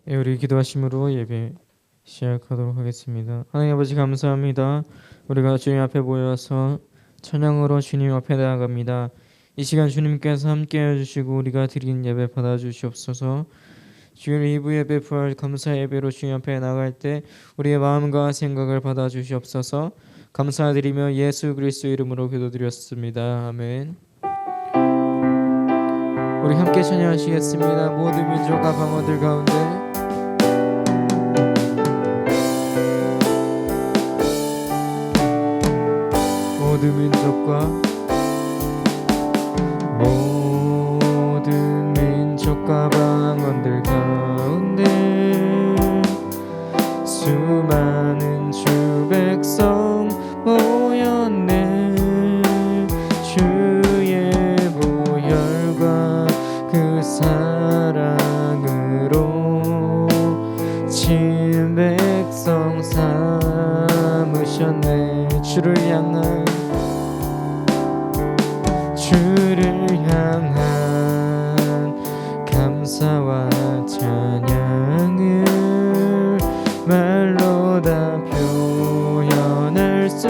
우리 기도하심으로 예배 시작하도록 하겠습니다. 하나님 아버지 감사합니다. 우리가 주님 앞에 모여서 찬양으로 주님 앞에 나아갑니다. 이 시간 주님께서 함께해 주시고 우리가 드린 예배 받아주시옵소서. 주일 2부 예배 부활 감사 예배로 주님 앞에 나갈 때 우리의 마음과 생각을 받아주시옵소서. 감사드리며 예수 그리스도 이름으로 기도드렸습니다. 아멘. 우리 함께 찬양하시겠습니다. 모든 민족과 방언들 가운데 모든 민족과 방언들 가운데 수많은 주 백성 모였네. 주의 보혈과 그 사랑으로 친 백성 삼으셨네. 주를 향한 감사와 찬양을 말로 다 표현할 수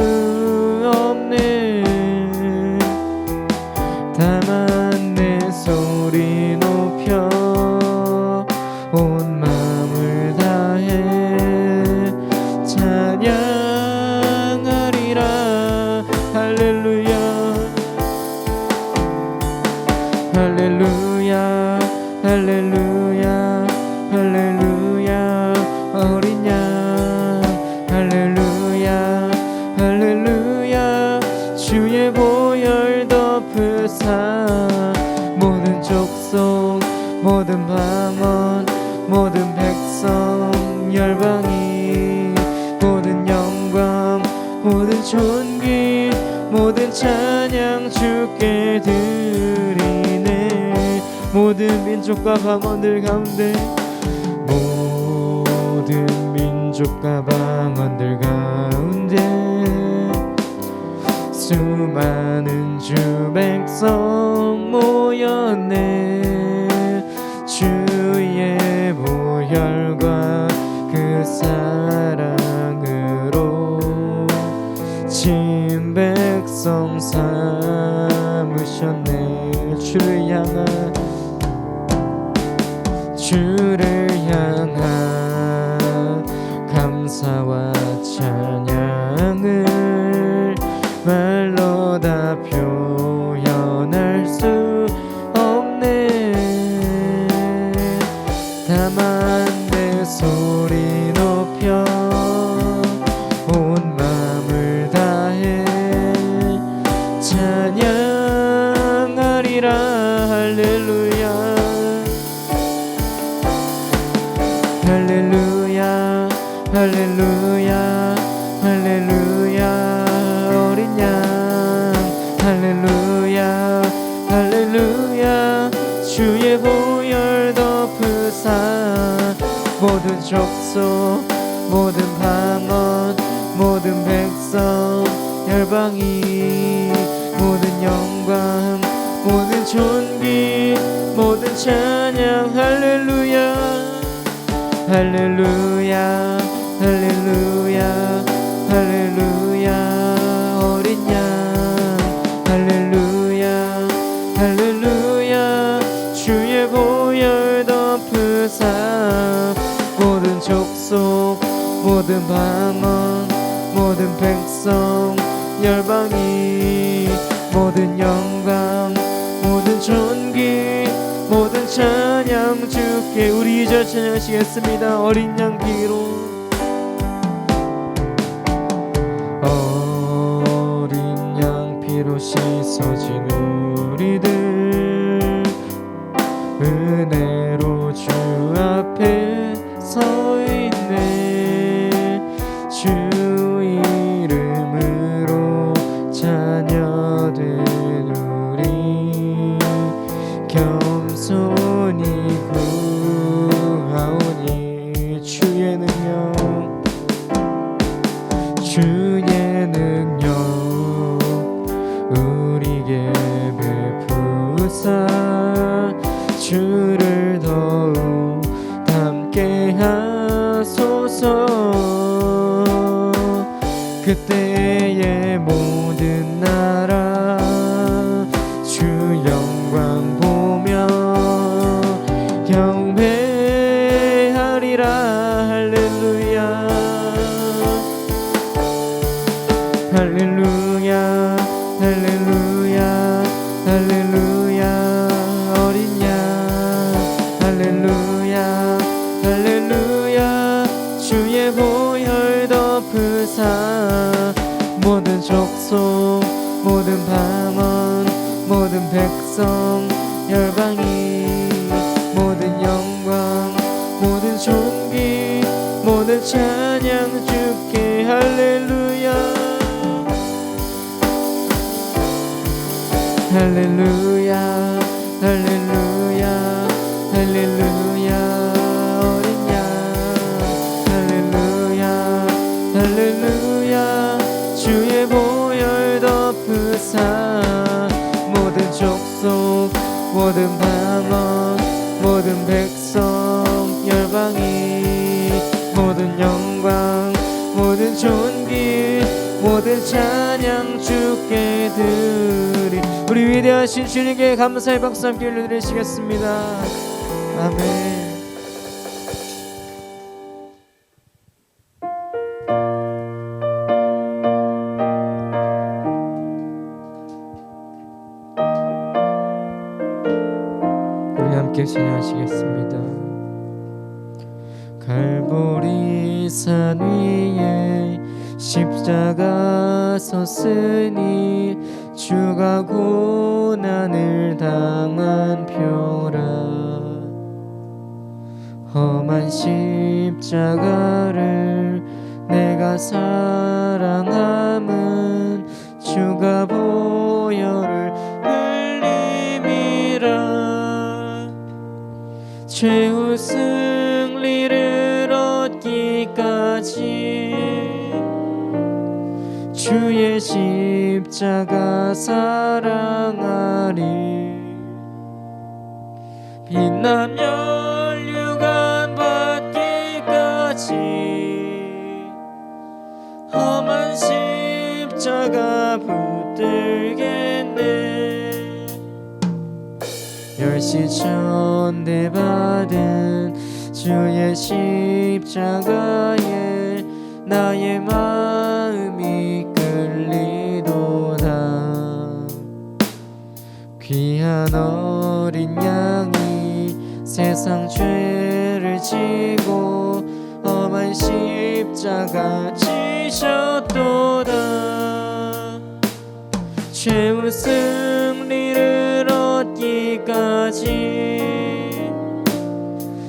없네. 다만 내 소리 높여 온 마음을 다해 찬양하리라. 할렐루야 할렐루야 할렐루야 할렐루야. 어린 양 할렐루야 할렐루야. 주의 보혈 덮으사 모든 족속 모든 방언 모든 백성 열방이 모든 영광 모든 존귀 모든 찬양 주께 드리네. 모든 민족과 방언들 가운데 모든 민족과 방언들 가운데 수많은 주 백성 모였네. 주의 보혈과 그 사랑으로 친 백성 삼으셨네. 주를 향한 감사와 찬양을 말로 다 표현할 수 없네. 다만 내 소리 높여 온 마음을 다해 찬양하리라. 할렐루야 할렐루야 할렐루야 할렐루야. 어린 양 할렐루야 할렐루야. 주의 보혈 덮으사 모든 족속 모든 방언 모든 백성 열방이 모든 영광 모든 존귀 모든 찬양 할렐루야 할렐루야 할렐루야 할렐루야. 어린 양 할렐루야 할렐루야. 주의 보혈 덮으사 모든 족속 모든 방언 모든 백성 열방이 모든 영광 모든 존귀 모든 찬양 주께. 우리 이절 찬양하시겠습니다. 어린 양 피로 어린 양 피로 씻어진 우리들 은혜로 주 앞에 서 있네. 주 이름으로 자녀된 우리 겸손히 구하오니. 주의 능력 우리에게 베푸사 주를 더욱 닮 죽게 하소서. 그때의 모든 나라 주 영광 보며 경배하리라. 할렐루야 할렐루야 할렐루야 할렐루야. 어린 양 할렐루야 할렐루야. 주의 보혈 덮으사 모든 족속 모든 방언 모든 백성 열방이 모든 영광 모든 존귀 모든 찬양 주께. 할렐루야 할렐루야 할렐루야 할렐루야. 어린 양 할렐루야 할렐루야. 주의 보혈 덮으사 모든 족속 모든 방언 모든 백성 열방이 모든 영광 모든 존귀 모든 찬양 주께 드리. 우리 위대하신 주님께 감사의 박수 함께 올려드리시겠습니다. 아멘. 우리 함께 찬양하시겠습니다. 갈보리 산 위에 십자가 섰으니 주가 고난을 당한 표라. 험한 십자가를 내가 사랑함은 주가 보혈을 흘림이라. 최후 승리를 얻기까지 주의 십자가 사랑하리. 빛나며 혈류관 받기까지 험한 십자가 붙들겠네. 멸시천대 받은 주의 십자가에 나의 마음이 끌리도다. 귀한 어린 양이 세상 죄를 지고 험한 십자가 지셨도다. 최후 승리를 얻기까지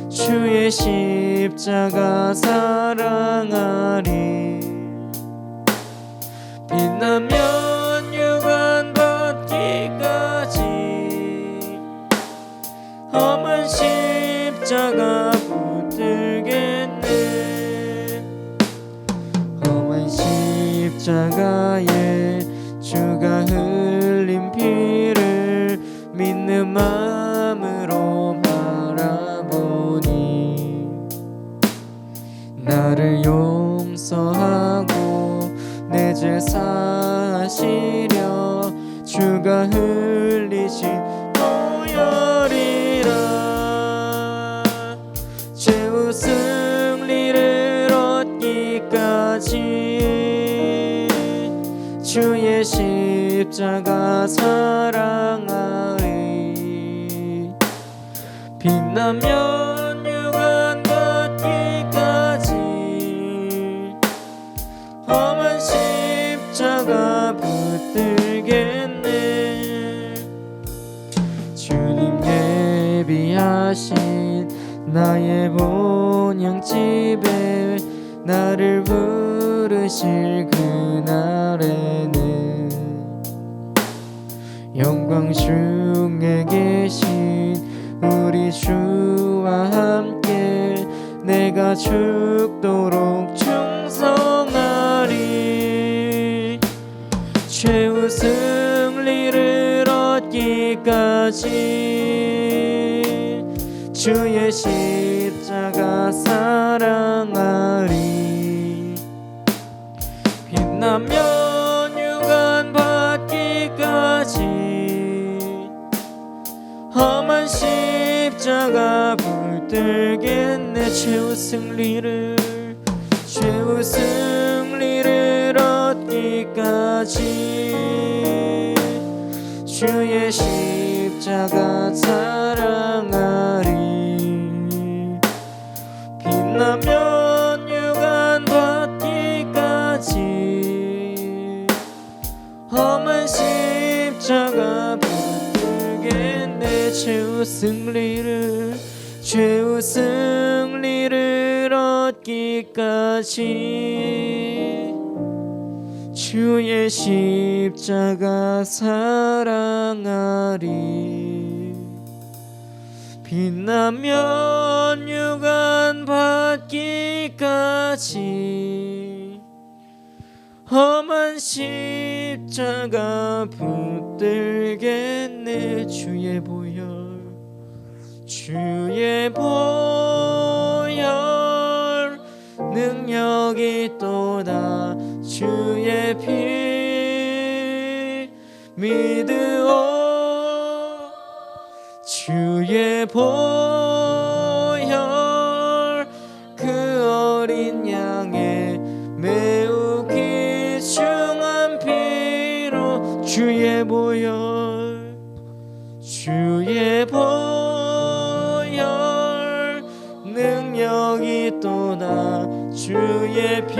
주의 십자가 사랑하리. 빛나면 유관 받기까지 험한 십자가 붙들겠네. 험한 십자가에 주가 흘린 피를 믿는 마음으로 바라보니 나를 용서하고 내 죄 사하시려 주가 흘리신 보혈이라. 최후 승리를 얻기까지 주의 십자가 사랑하리. 빛나면 유관 받기까지 험한 십자가 붙들겠네. 주님 예비하신 나의 본향집에 나를 부르실 그날에는 영광 중에 계신 우리 주와 함께 내가 죽도록 충성하리. 최후 승리를 얻기까지 주의 십자가 십자가 사랑하리. 빛나면 유관 받기까지 험한 십자가 붙들겠네. 최후 승리를 얻기까지 주의 십자가 사랑하리. 빛나면 유관 받기까지 험한 십자가 붙들겠네. 최후 승리를 얻기까지 주의 십자가 사랑하리. 빛나면 유관 받기까지 험한 십자가 붙들겠네. 주의 보혈 능력이 또다. 주의 피 믿으오. 주의 보혈 그 어린 양의 매우 귀중한 피로. 주의 보혈 능력이 또다. 주의 피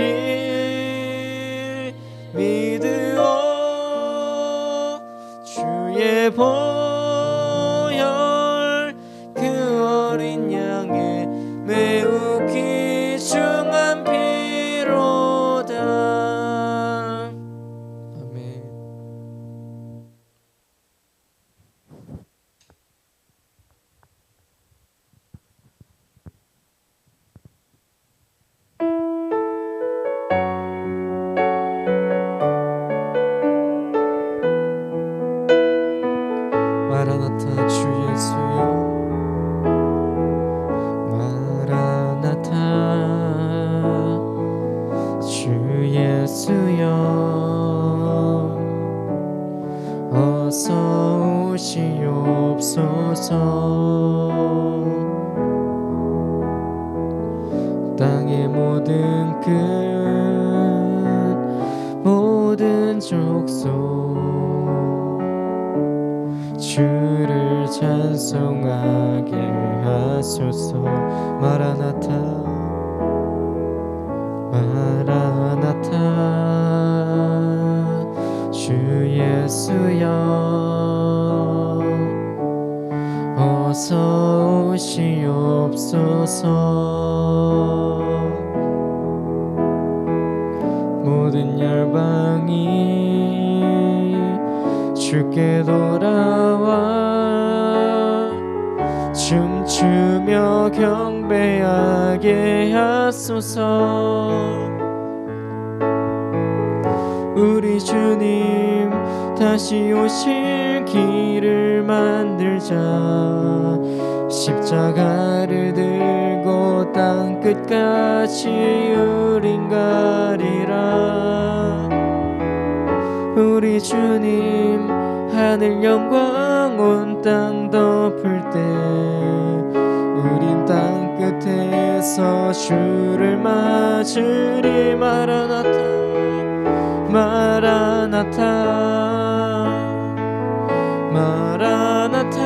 믿으오. 주의 보혈 그 어린 양의 매우 귀중한 피로다. 아멘. 마라나타 주 예수여. 마라나타 주 예수여. 어서 오시옵소서. 땅의 모든 끝 모든 족속 주를 찬송하게 하소서. 마라나타 마라나타 주 예수여. 어서 오시옵소서. 모든 열방이 주께 돌아와 춤추며 경배하게 하소서. 우리 주님 다시 오실 길을 만들자. 십자가를 들고 땅 끝까지 우린 가리라. 우리 주님 하늘 영광 온 땅 덮을 때 우린 땅 끝에서 주를 맞으리. 마라나타 마라나타 마라나타.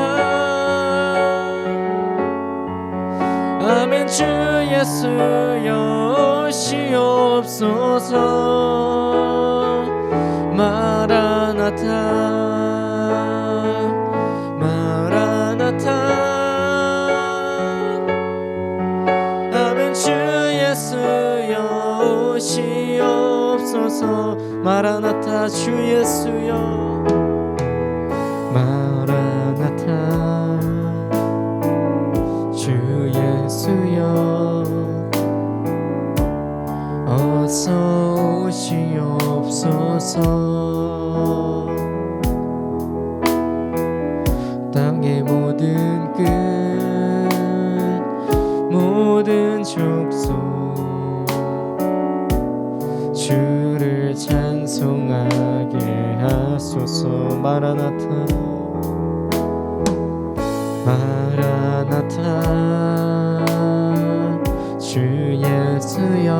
아멘. 주 예수여 오시옵소서. 마라나타 마라나타. 아멘. 주 예수여 오시옵소서. 마라나타 주 예수여. 마라나타 주 예수여. 어서 오시옵소서. 땅의 모든 끝 모든 족속 주를 찬송하게 하소서. 마라나타 마라나타 주 예수여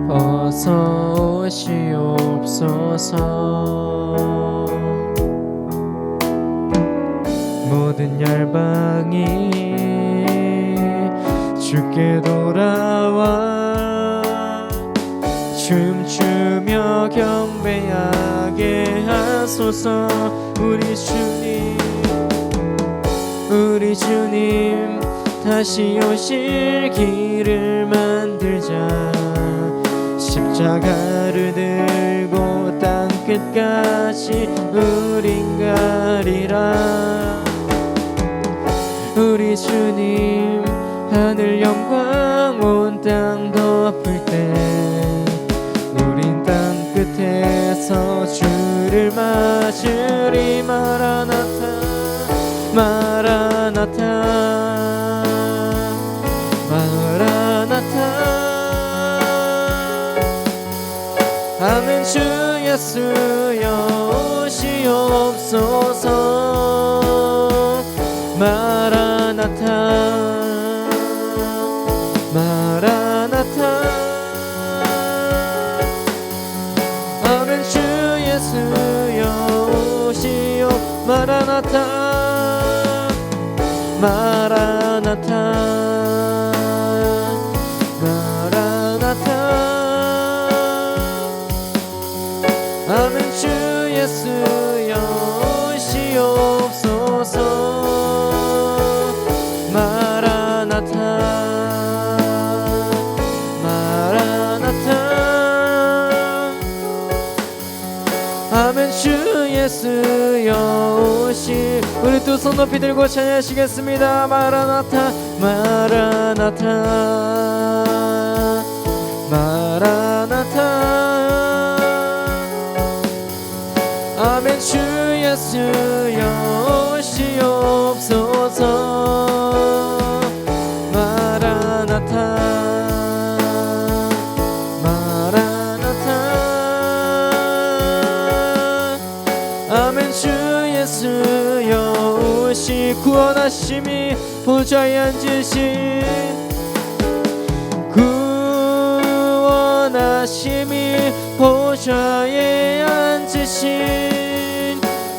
어서 오시옵소서. 모든 열방이 주께 돌아와 춤추며 경배하게 하소서. 우리 주님 다시 오실 길을 만들자. 십자가를 들고 땅 끝까지 우린 가리라. 우리 주님 하늘 영광 온 땅 덮을 때 우린 땅 끝에서 주를 맞으리. 마라나타 마라나타 마라나타. 아멘. 주 예수여 오시옵소서. 마라나타 마라나타. 아멘. 주 예수여 오시옵. 마라나타 마라나타 마라나타. 아멘. 주 예수여 오시옵소서. 마라나타 마라나타. 아멘. 주 예수여 오시. 우리 두 손 높이 들고 찬양하시겠습니다. 마라나타 마라나타 마라나타. 아멘. 주 예수여 오시옵소서. 마라나타 마라나타. 아멘. 주 예수여 오시. 구원하심이 보좌에 앉으신 구원하심이 보좌에 앉으신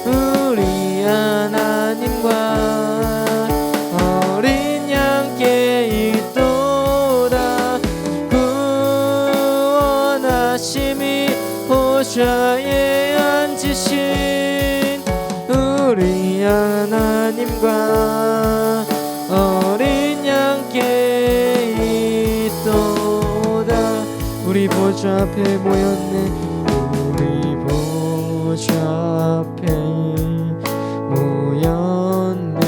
우리 하나님과 어린 양께 있도다. 구원하심이 보좌에 앉으신 우리 하나님과 어린 양께 있도다. 우리 보좌 앞에 모였네. 우리 보좌 앞에 모였네.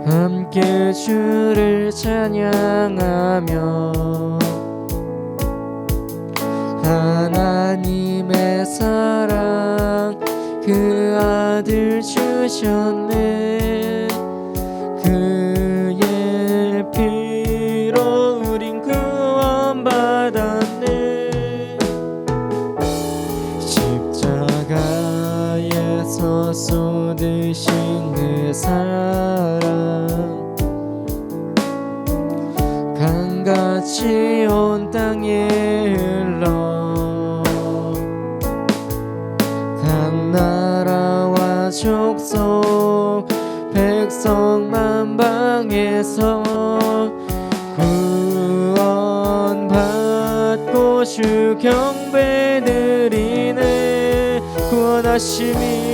함께 주를 찬양하며 하나님의 사랑 그 아들 주셨네. 그의 피로 우린 구원받았네. 십자가에서 쏟으신 그 사랑 강같이 온 땅에 흘러 각 나라와 족속 백성 만방에서 구원받고 주 경배드리네. 구원하심이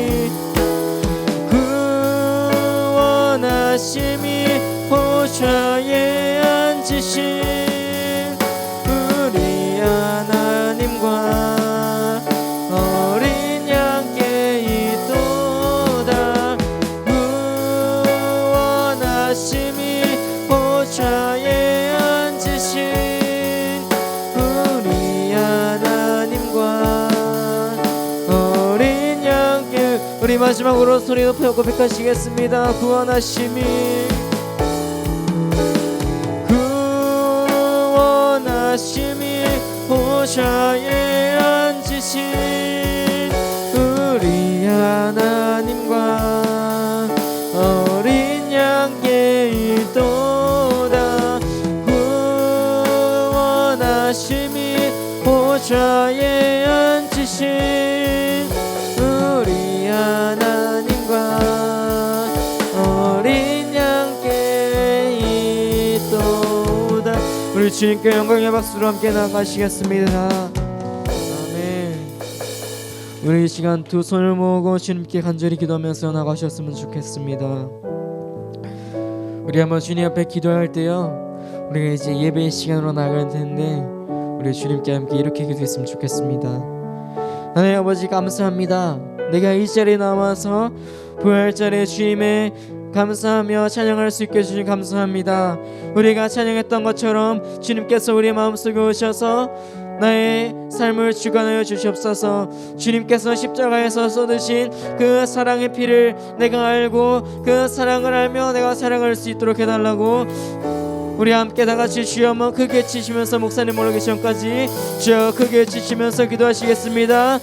보좌에 앉으신 우리 하나님과 어린 양께 있도다. 구원하심이 보좌에 앉으신 우리 하나님과 어린 양께. 우리 마지막으로 소리 높여 고백하시겠습니다. 구원하심이 보좌에 앉으신 우리 하나님과 어린 양께 있도다. 구원하심이 보좌에 앉으신 우리 하나님과 어린 양께 있도다. 우리 주님께 영광의 박수로 함께 나가시겠습니다. 아멘. 우리 이 시간 두 손을 모으고 주님께 간절히 기도하면서 나가셨으면 좋겠습니다. 우리 한번 주님 앞에 기도할 때요, 우리가 이제 예배의 시간으로 나갈 텐데 우리 주님께 함께 이렇게 기도했으면 좋겠습니다. 하나님 아버지, 감사합니다. 내가 이 자리에 나와서 부활절에 주님의 감사하며 찬양할 수 있게 해주신 감사합니다. 우리가 찬양했던 것처럼 주님께서 우리 마음속에 오셔서 나의 삶을 주관하여 주시옵소서. 주님께서 십자가에서 쏟으신 그 사랑의 피를 내가 알고 그 사랑을 알며 내가 사랑할 수 있도록 해달라고 우리 함께 다같이 주여 한번 크게 치시면서 목사님 올라오기 전까지 주여 크게 치시면서 기도하시겠습니다.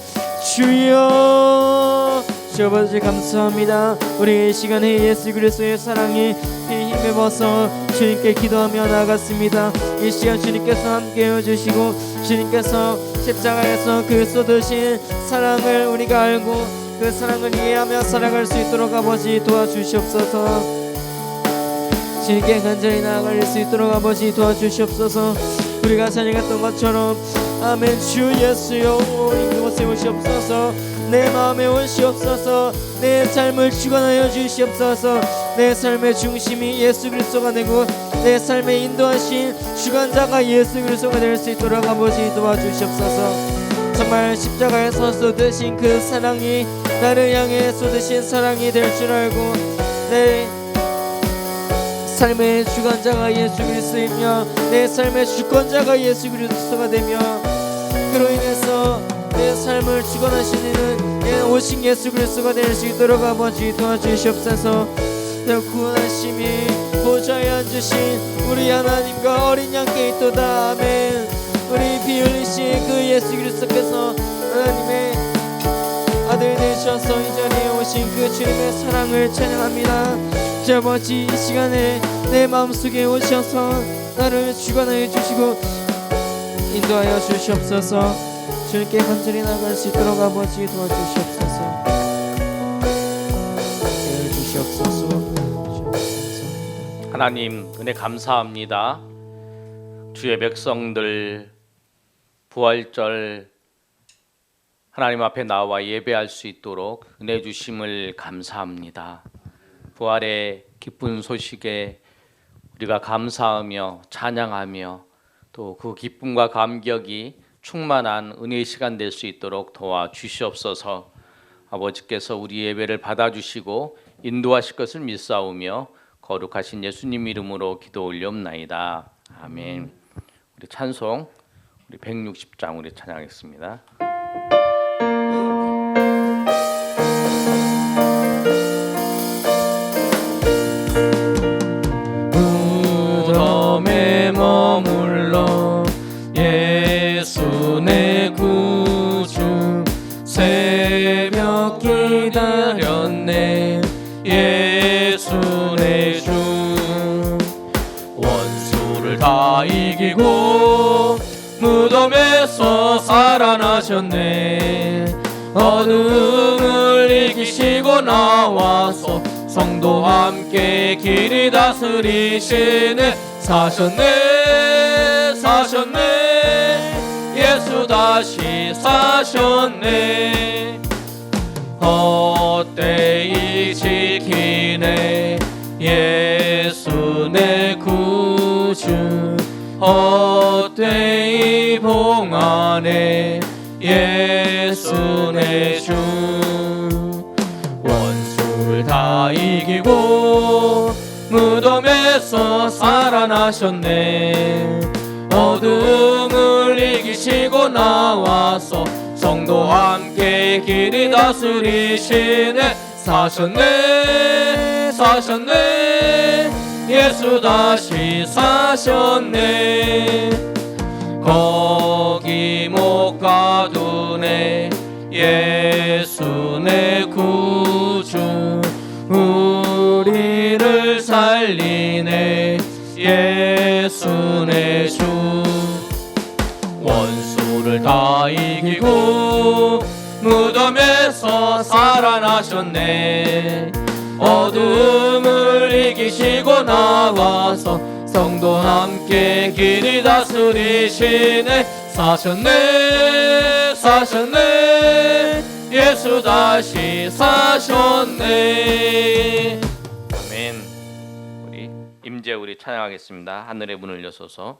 주여 주여 아버지 감사합니다. 우리 이 시간에 예수 그리스도의 사랑이 힘입어서 주님께 기도하며 나아갔습니다. 이 시간 주님께서 함께 해주시고 주님께서 십자가에서 그 쏟으신 사랑을 우리가 알고 그 사랑을 이해하며 살아갈 수 있도록 아버지 도와주시옵소서. 주님께 간절히 나아갈 수 있도록 아버지 도와주시옵소서. 우리가 찬양했던 것처럼 아멘. 주 예수여 이곳에 오시옵소서. 내 마음에 오시옵소서. 내 삶을 주관하여 주시옵소서. 내 삶의 중심이 예수 그리스도가 되고 내 삶에 인도하신 주관자가 예수 그리스도가 될 수 있도록 아버지 도와주시옵소서. 정말 십자가에서 쏟으신 그 사랑이 나를 향해 쏟으신 사랑이 될 줄 알고 내 삶의 주관자가 예수 그리스도이며 내 삶의 주권자가 예수 그리스도가 되며 그로 인해서 내 삶을 주관하시는 오신 예수 그리스도가 될 수 있도록 아버지 도와주시옵소서. 구원하심이 보좌에 앉으신 우리 하나님과 어린 양께 있도다. 아멘. 우리 피 흘리신 그 예수 그리스도께서 하나님의 아들 되셔서 이 자리에 오신 그 주님의 사랑을 찬양합니다. 주 아버지, 이 시간에 내 마음속에 오셔서 나를 주관하여 주시고 인도하여 주시옵소서. 주님께 간절히 나갈 수 있도록 아버지 도와주시옵소서. 주시옵소서. 하나님 은혜 감사합니다. 주의 백성들 부활절 하나님 앞에 나와 예배할 수 있도록 은혜 주심을 감사합니다. 부활의 기쁜 소식에 우리가 감사하며 찬양하며 또 그 기쁨과 감격이 충만한 은혜의 시간 될 수 있도록 도와주시옵소서. 아버지께서 우리 예배를 받아주시고 인도하실 것을 믿사오며 거룩하신 예수님 이름으로 기도 올리옵나이다. 아멘. 우리 찬송 우리 160장 우리 찬양하겠습니다. 무덤에 머물러 예수 내 구주 새벽 기다렸네. 예수 내 주 원수를 다 이기고 무덤에서 살아나셨네. 어둠을 이기시고 나와서 성도와 함께 길이 다스리시네. 사셨네 사셨네 예수 다시 사셨네. 헛되이 지키네 예수 내 구주. 헛되이 봉하네 예수 내 주. 원수를 다 이기고 무덤에서 살아나셨네. 어둠을 이기시고 나와서 성도와 함께 길이 다스리시네. 사셨네 사셨네 예수 다시 사셨네 거기 못 가두네 예수 내 구주 우리를 살리네 예수 내 주 원수를 다 이기고 무덤에서 살아나셨네 어둠을 이기시고 나와서 성도 함께 길이 다스리시네 사셨네 사셨네 예수 다시 사셨네 아멘. 우리 임재우리 찬양하겠습니다. 하늘의 문을 여소서.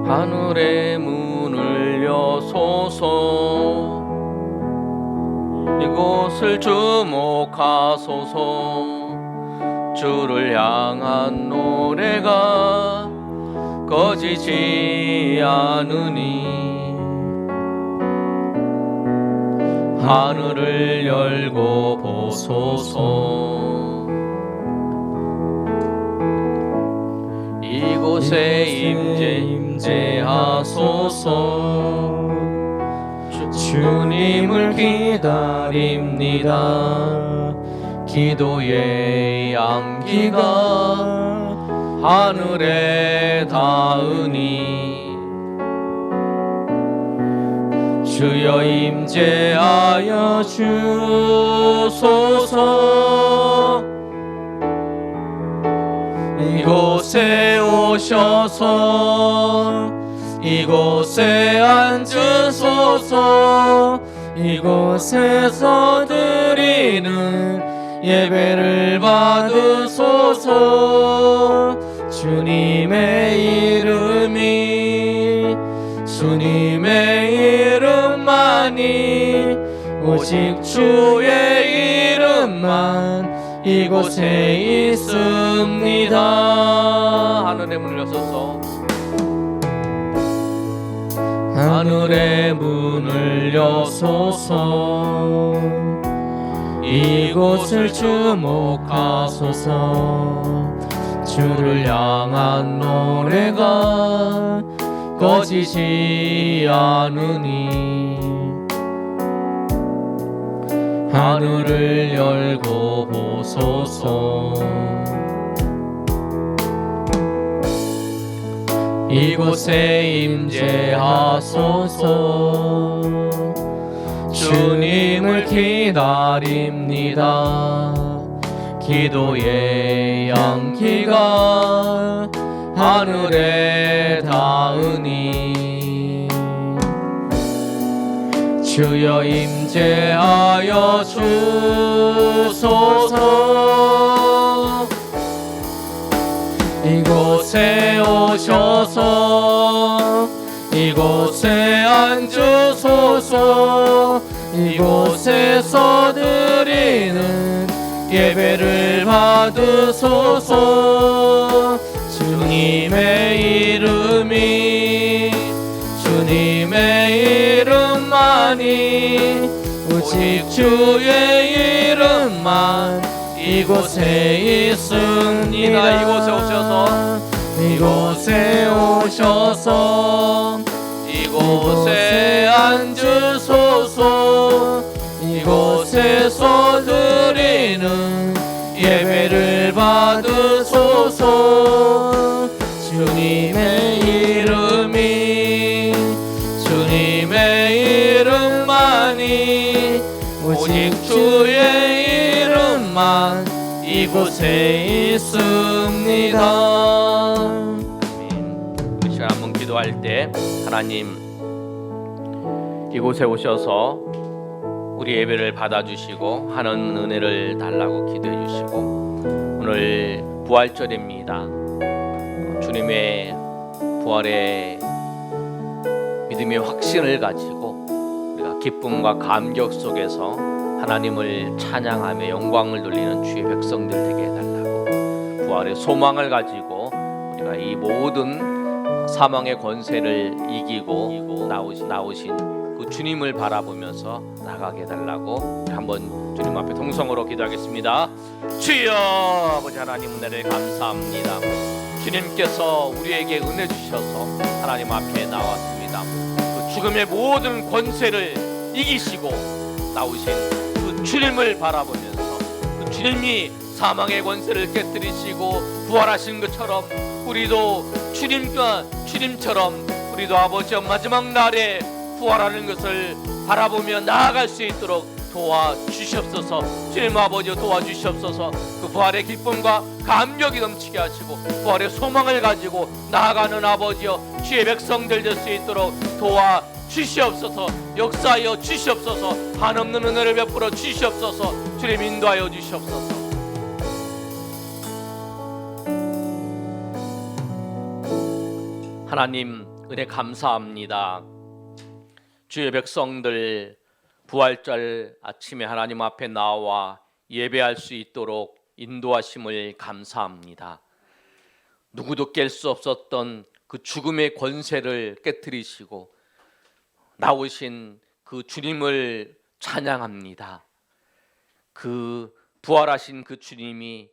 하늘의 문을 여소서 이곳을 주목하소서 주를 향한 노래가 꺼지지 않으니 하늘을 열고 보소서 이곳에 임재하소서 주님을 기다립니다 기도의 양기가 하늘에 닿으니 주여 임재하여 주소서 이곳에 오셔서 이곳에 앉으소서 이곳에서 드리는 예배를 받으소서 주님의 이름만이 오직 주의 이름만 이곳에 있습니다 하늘의 문을 여소서 하늘의 문을 여소서 이곳을 주목하소서 주를 향한 노래가 꺼지지 않으니 하늘을 열고 보소서 이곳에 임재하소서 주님을 기다립니다 기도의 양기가 하늘에 닿으니 주여 임재하여 주소서 이곳에 오셔서 이곳에 앉으소서 이곳에서 드리는 예배를 받으소서 주님의 이름만이 오직 주의 이름만 이곳에 있습니다 이곳에 오셔서 이곳에 앉으소서 이곳에서 드리는 예배를 받으소서 주님의 이름만이 오직 주의 이름만 이곳에 있습니다. 우리 시간 한번 기도할 때 하나님 이곳에 오셔서 우리 예배를 받아주시고 하는 은혜를 달라고 기도해 주시고 오늘 부활절입니다. 주님의 부활의 믿음의 확신을 가지고 우리가 기쁨과 감격 속에서 하나님을 찬양하며 영광을 돌리는 주의 백성들 되게 해달라고, 부활의 소망을 가지고 우리가 이 모든 사망의 권세를 이기고 나오신 그 주님을 바라보면서 나가게 해달라고 한번 주님 앞에 동성으로 기도하겠습니다. 주여 아버지 하나님, 은혜를 감사합니다. 주님께서 우리에게 은혜 주셔서 하나님 앞에 나왔습니다. 그 죽음의 모든 권세를 이기시고 나오신 그 주님을 바라보면서, 그 주님이 사망의 권세를 깨뜨리시고 부활하신 것처럼 우리도 주님처럼 우리도 아버지 마지막 날에 부활하는 것을 바라보며 나아갈 수 있도록 도와주시옵소서. 주님 아버지 도와주시옵소서. 그 부활의 기쁨과 감격이 넘치게 하시고 부활의 소망을 가지고 나아가는 아버지여, 주의 백성들 될 수 있도록 도와주시옵소서. 역사하여 주시옵소서. 한없는 은혜를 베풀어 주시옵소서. 주님 인도하여 주시옵소서. 하나님 은혜 감사합니다. 주의 백성들 부활절 아침에 하나님 앞에 나와 예배할 수 있도록 인도하심을 감사합니다. 누구도 깰 수 없었던 그 죽음의 권세를 깨뜨리시고 나오신 그 주님을 찬양합니다. 그 부활하신 그 주님이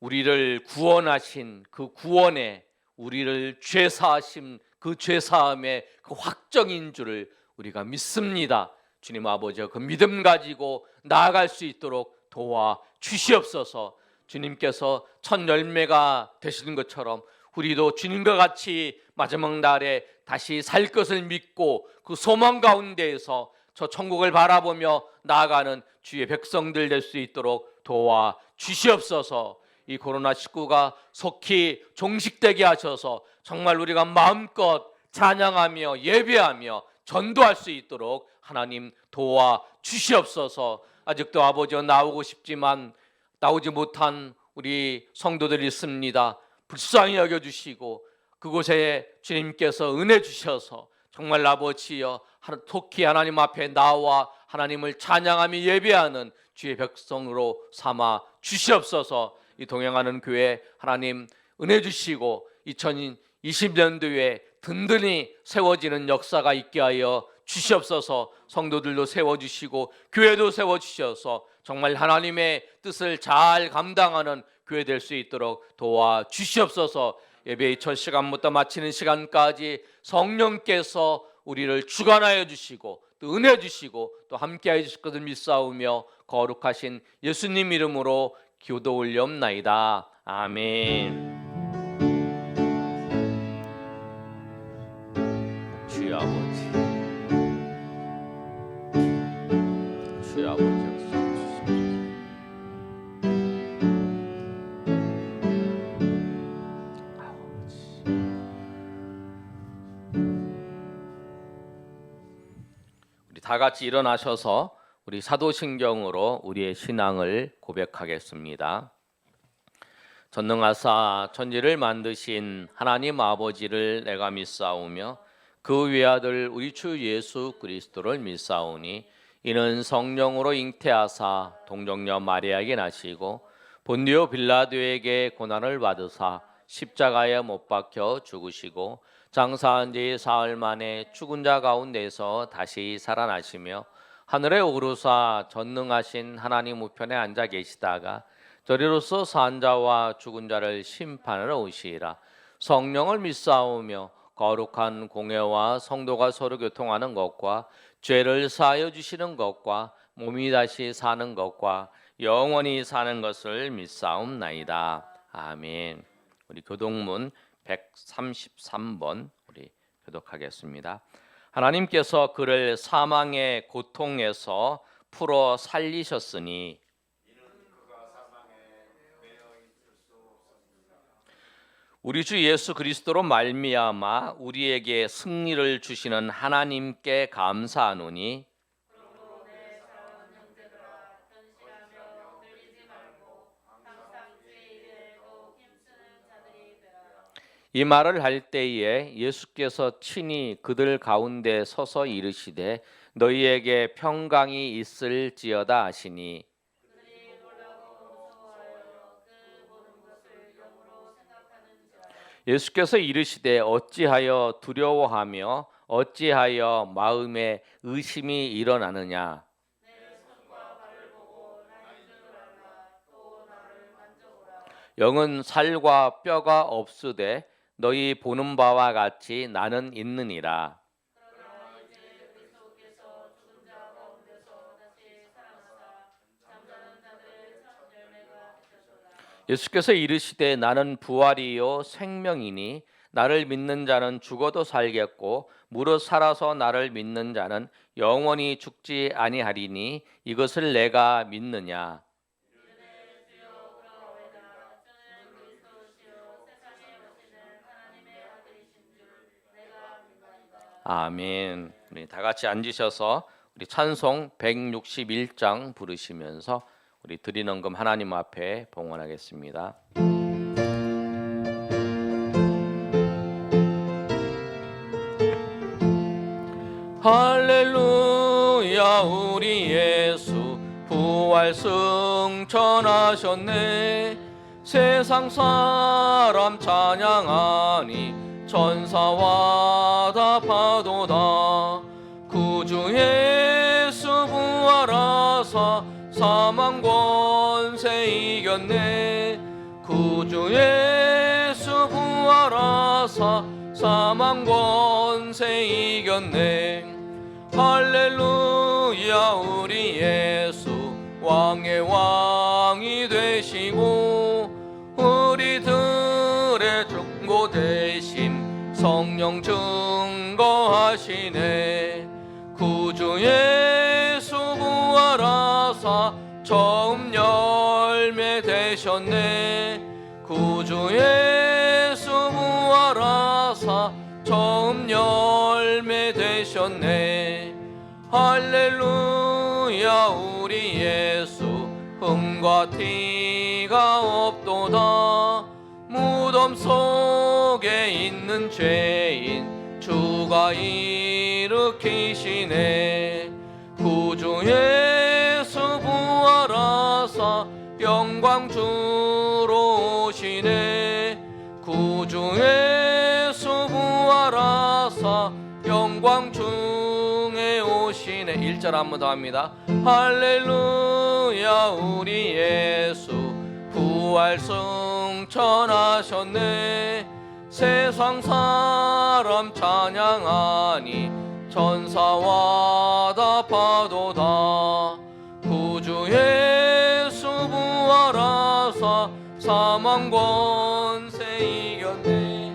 우리를 구원하신 그 구원에, 우리를 죄사하신 그 죄사함의 그 확정인 줄을 우리가 믿습니다. 주님 아버지, 그 믿음 가지고 나아갈 수 있도록 도와주시옵소서. 주님께서 첫 열매가 되시는 것처럼 우리도 주님과 같이 마지막 날에 다시 살 것을 믿고 그 소망 가운데에서 저 천국을 바라보며 나아가는 주의 백성들 될 수 있도록 도와주시옵소서. 이 코로나19가 속히 종식되게 하셔서 정말 우리가 마음껏 찬양하며 예배하며 전도할 수 있도록 하나님 도와주시옵소서. 아직도 아버지와 나오고 싶지만 나오지 못한 우리 성도들이 있습니다. 불쌍히 여겨주시고 그곳에 주님께서 은혜 주셔서 정말 아버지여 속히 하나님 앞에 나와 하나님을 찬양하며 예배하는 주의 백성으로 삼아 주시옵소서. 이 동행하는 교회 하나님 은혜 주시고 2020년도에 든든히 세워지는 역사가 있게 하여 주시옵소서. 성도들도 세워주시고 교회도 세워주셔서 정말 하나님의 뜻을 잘 감당하는 교회 될 수 있도록 도와주시옵소서. 예배의 첫 시간부터 마치는 시간까지 성령께서 우리를 주관하여 주시고 또 은혜 주시고 또 함께하여 주실 것을 믿사오며 거룩하신 예수님 이름으로 기도 올리옵나이다. 아멘. 주여 아버지, 주여 아버지, 우리 다 같이 일어나셔서 우리 사도신경으로 우리의 신앙을 고백하겠습니다. 전능하사 천지를 만드신 하나님 아버지를 내가 믿사오며 그 외아들 우리 주 예수 그리스도를 믿사오니 이는 성령으로 잉태하사 동정녀 마리아에게 나시고 본디오 빌라도에게 고난을 받으사 십자가에 못 박혀 죽으시고 장사한 지 사흘 만에 죽은 자 가운데서 다시 살아나시며 하늘에 오르사 전능하신 하나님 우편에 앉아 계시다가 저리로서 산 자와 죽은 자를 심판하러 오시리라. 성령을 믿사오며 거룩한 공회와 성도가 서로 교통하는 것과 죄를 사하여 주시는 것과 몸이 다시 사는 것과 영원히 사는 것을 믿사옵나이다. 아멘. 우리 교동문 133번 우리 교독하겠습니다. 하나님께서 그를 사망의 고통에서 풀어 살리셨으니 우리 주 예수 그리스도로 말미암아 우리에게 승리를 주시는 하나님께 감사하노니 이 말을 할 때에 예수께서 친히 그들 가운데 서서 이르시되 너희에게 평강이 있을지어다 하시니 예수께서 이르시되 어찌하여 두려워하며 어찌하여 마음에 의심이 일어나느냐. 영은 살과 뼈가 없으되 너희 보는 바와 같이 나는 있느니라. 예수께서 이르시되 나는 부활이요 생명이니 나를 믿는 자는 죽어도 살겠고 무릇 살아서 나를 믿는 자는 영원히 죽지 아니하리니 이것을 내가 믿느냐. 아멘. 우리 다 같이 앉으셔서 우리 찬송 161장 부르시면서 우리 드리는 헌금 하나님 앞에 봉헌하겠습니다. 할렐루야 우리 예수 부활 승천하셨네. 세상 사람 찬양하니 천사와 다 파도다. 구주 예수 부활하사 사망 권세 이겼네. 구주 예수 부활하사 사망 권세 이겼네. 할렐루야 우리 예수 왕의 왕이 되시고 우리들의 중보 대신 성령 증거하시네. 구주 예수 부활하사 처음 열매 되셨네. 구주 예수 부활하사 처음 열매 되셨네. 할렐루야 우리 예수 흠과 티가 없도다. 무덤 속에 있는 죄인 주가 일으키시네. 구주 예수 부활하사 영광 주로 오시네. 구주 예수 부활하사 영광 중에 오시네. 1절 한 번 더 합니다. 할렐루야 우리 예수 부활 승천하셨네. 세상 사람 찬양하니 천사와 다 파도다. 구주 예수 부활하사 사망 권세 이겼네.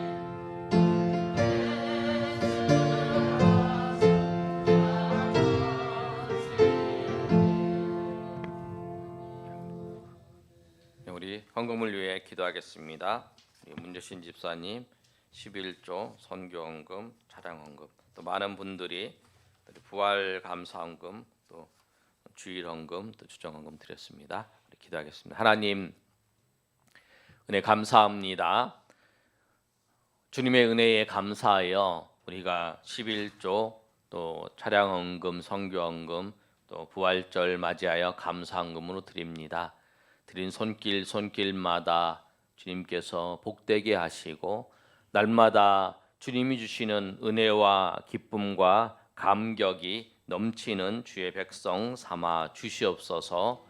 우리 헌금을 위해 기도하겠습니다. 문재신 집사님 11조 선교헌금, 차량헌금, 또 많은 분들이 부활 감사헌금, 또 주일헌금, 또 주정헌금 드렸습니다. 우리 기도하겠습니다. 하나님 은혜 감사합니다. 주님의 은혜에 감사하여 우리가 11조 또 차량헌금, 선교헌금, 또 부활절 맞이하여 감사헌금으로 드립니다. 드린 손길마다 주님께서 복되게 하시고 날마다 주님이 주시는 은혜와 기쁨과 감격이 넘치는 주의 백성 삼아 주시옵소서.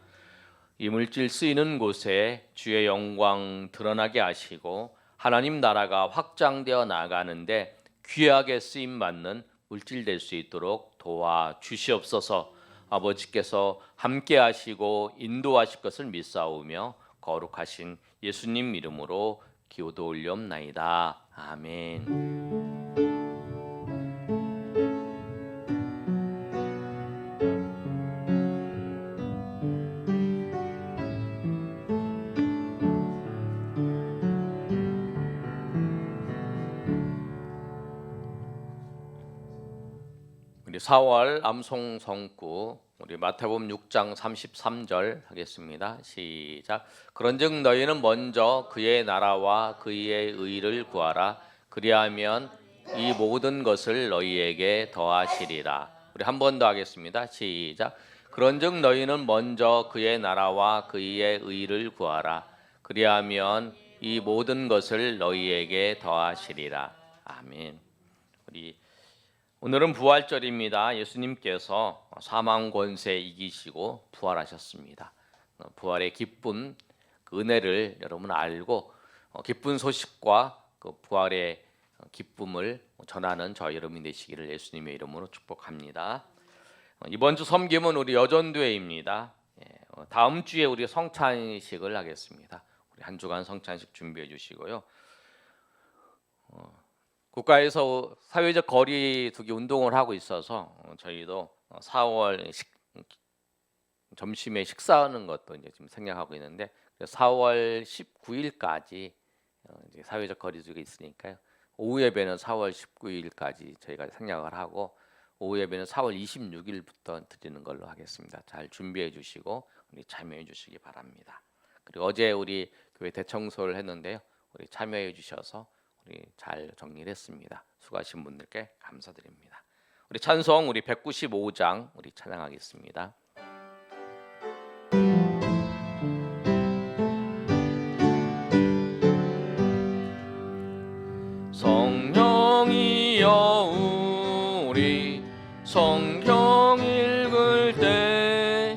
이 물질 쓰이는 곳에 주의 영광 드러나게 하시고 하나님 나라가 확장되어 나가는데 귀하게 쓰임 받는 물질 될 수 있도록 도와 주시옵소서. 아버지께서 함께 하시고 인도하실 것을 믿사오며 거룩하신 예수님 이름으로 기도 올리옵나이다. 아멘. 우리 4월 암송 성구 우리 우리 마태복음 6장 33절 하겠습니다. 시작. 그런즉 너희는 먼저 그의 나라와 그의 의를 구하라. 그리하면 이 모든 것을 너희에게 더하시리라. 우리 한 번 더 하겠습니다. 시작. 그런즉 너희는 먼저 그의 나라와 그의 의를 구하라. 그리하면 이 모든 것을 너희에게 더하시리라. 아멘. 우리 오늘은 부활절입니다. 예수님께서 사망 권세 이기시고 부활하셨습니다. 부활의 기쁨, 그 은혜를 여러분 알고 기쁜 소식과 그 부활의 기쁨을 전하는 저 여러분이 되시기를 예수님의 이름으로 축복합니다. 이번 주 섬김은 우리 여전도회입니다. 다음 주에 우리 성찬식을 하겠습니다. 우리 한 주간 성찬식 준비해 주시고요. 국가에서 사회적 거리두기 운동을 하고 있어서 저희도 4월 점심에 식사하는 것도 이제 지금 생각하고 있는데 4월 19일까지 이제 사회적 거리두기가 있으니까요. 오후 예배는 4월 19일까지 저희가 생각을 하고 오후 예배는 4월 26일부터 드리는 걸로 하겠습니다. 잘 준비해 주시고 우리 참여해 주시기 바랍니다. 그리고 어제 우리 교회 대청소를 했는데요. 우리 참여해 주셔서 우리 잘 정리를 했습니다. 수고하신 분들께 감사드립니다. 우리 찬송 우리 195장 우리 찬양하겠습니다. 성령이여 우리 성경 읽을 때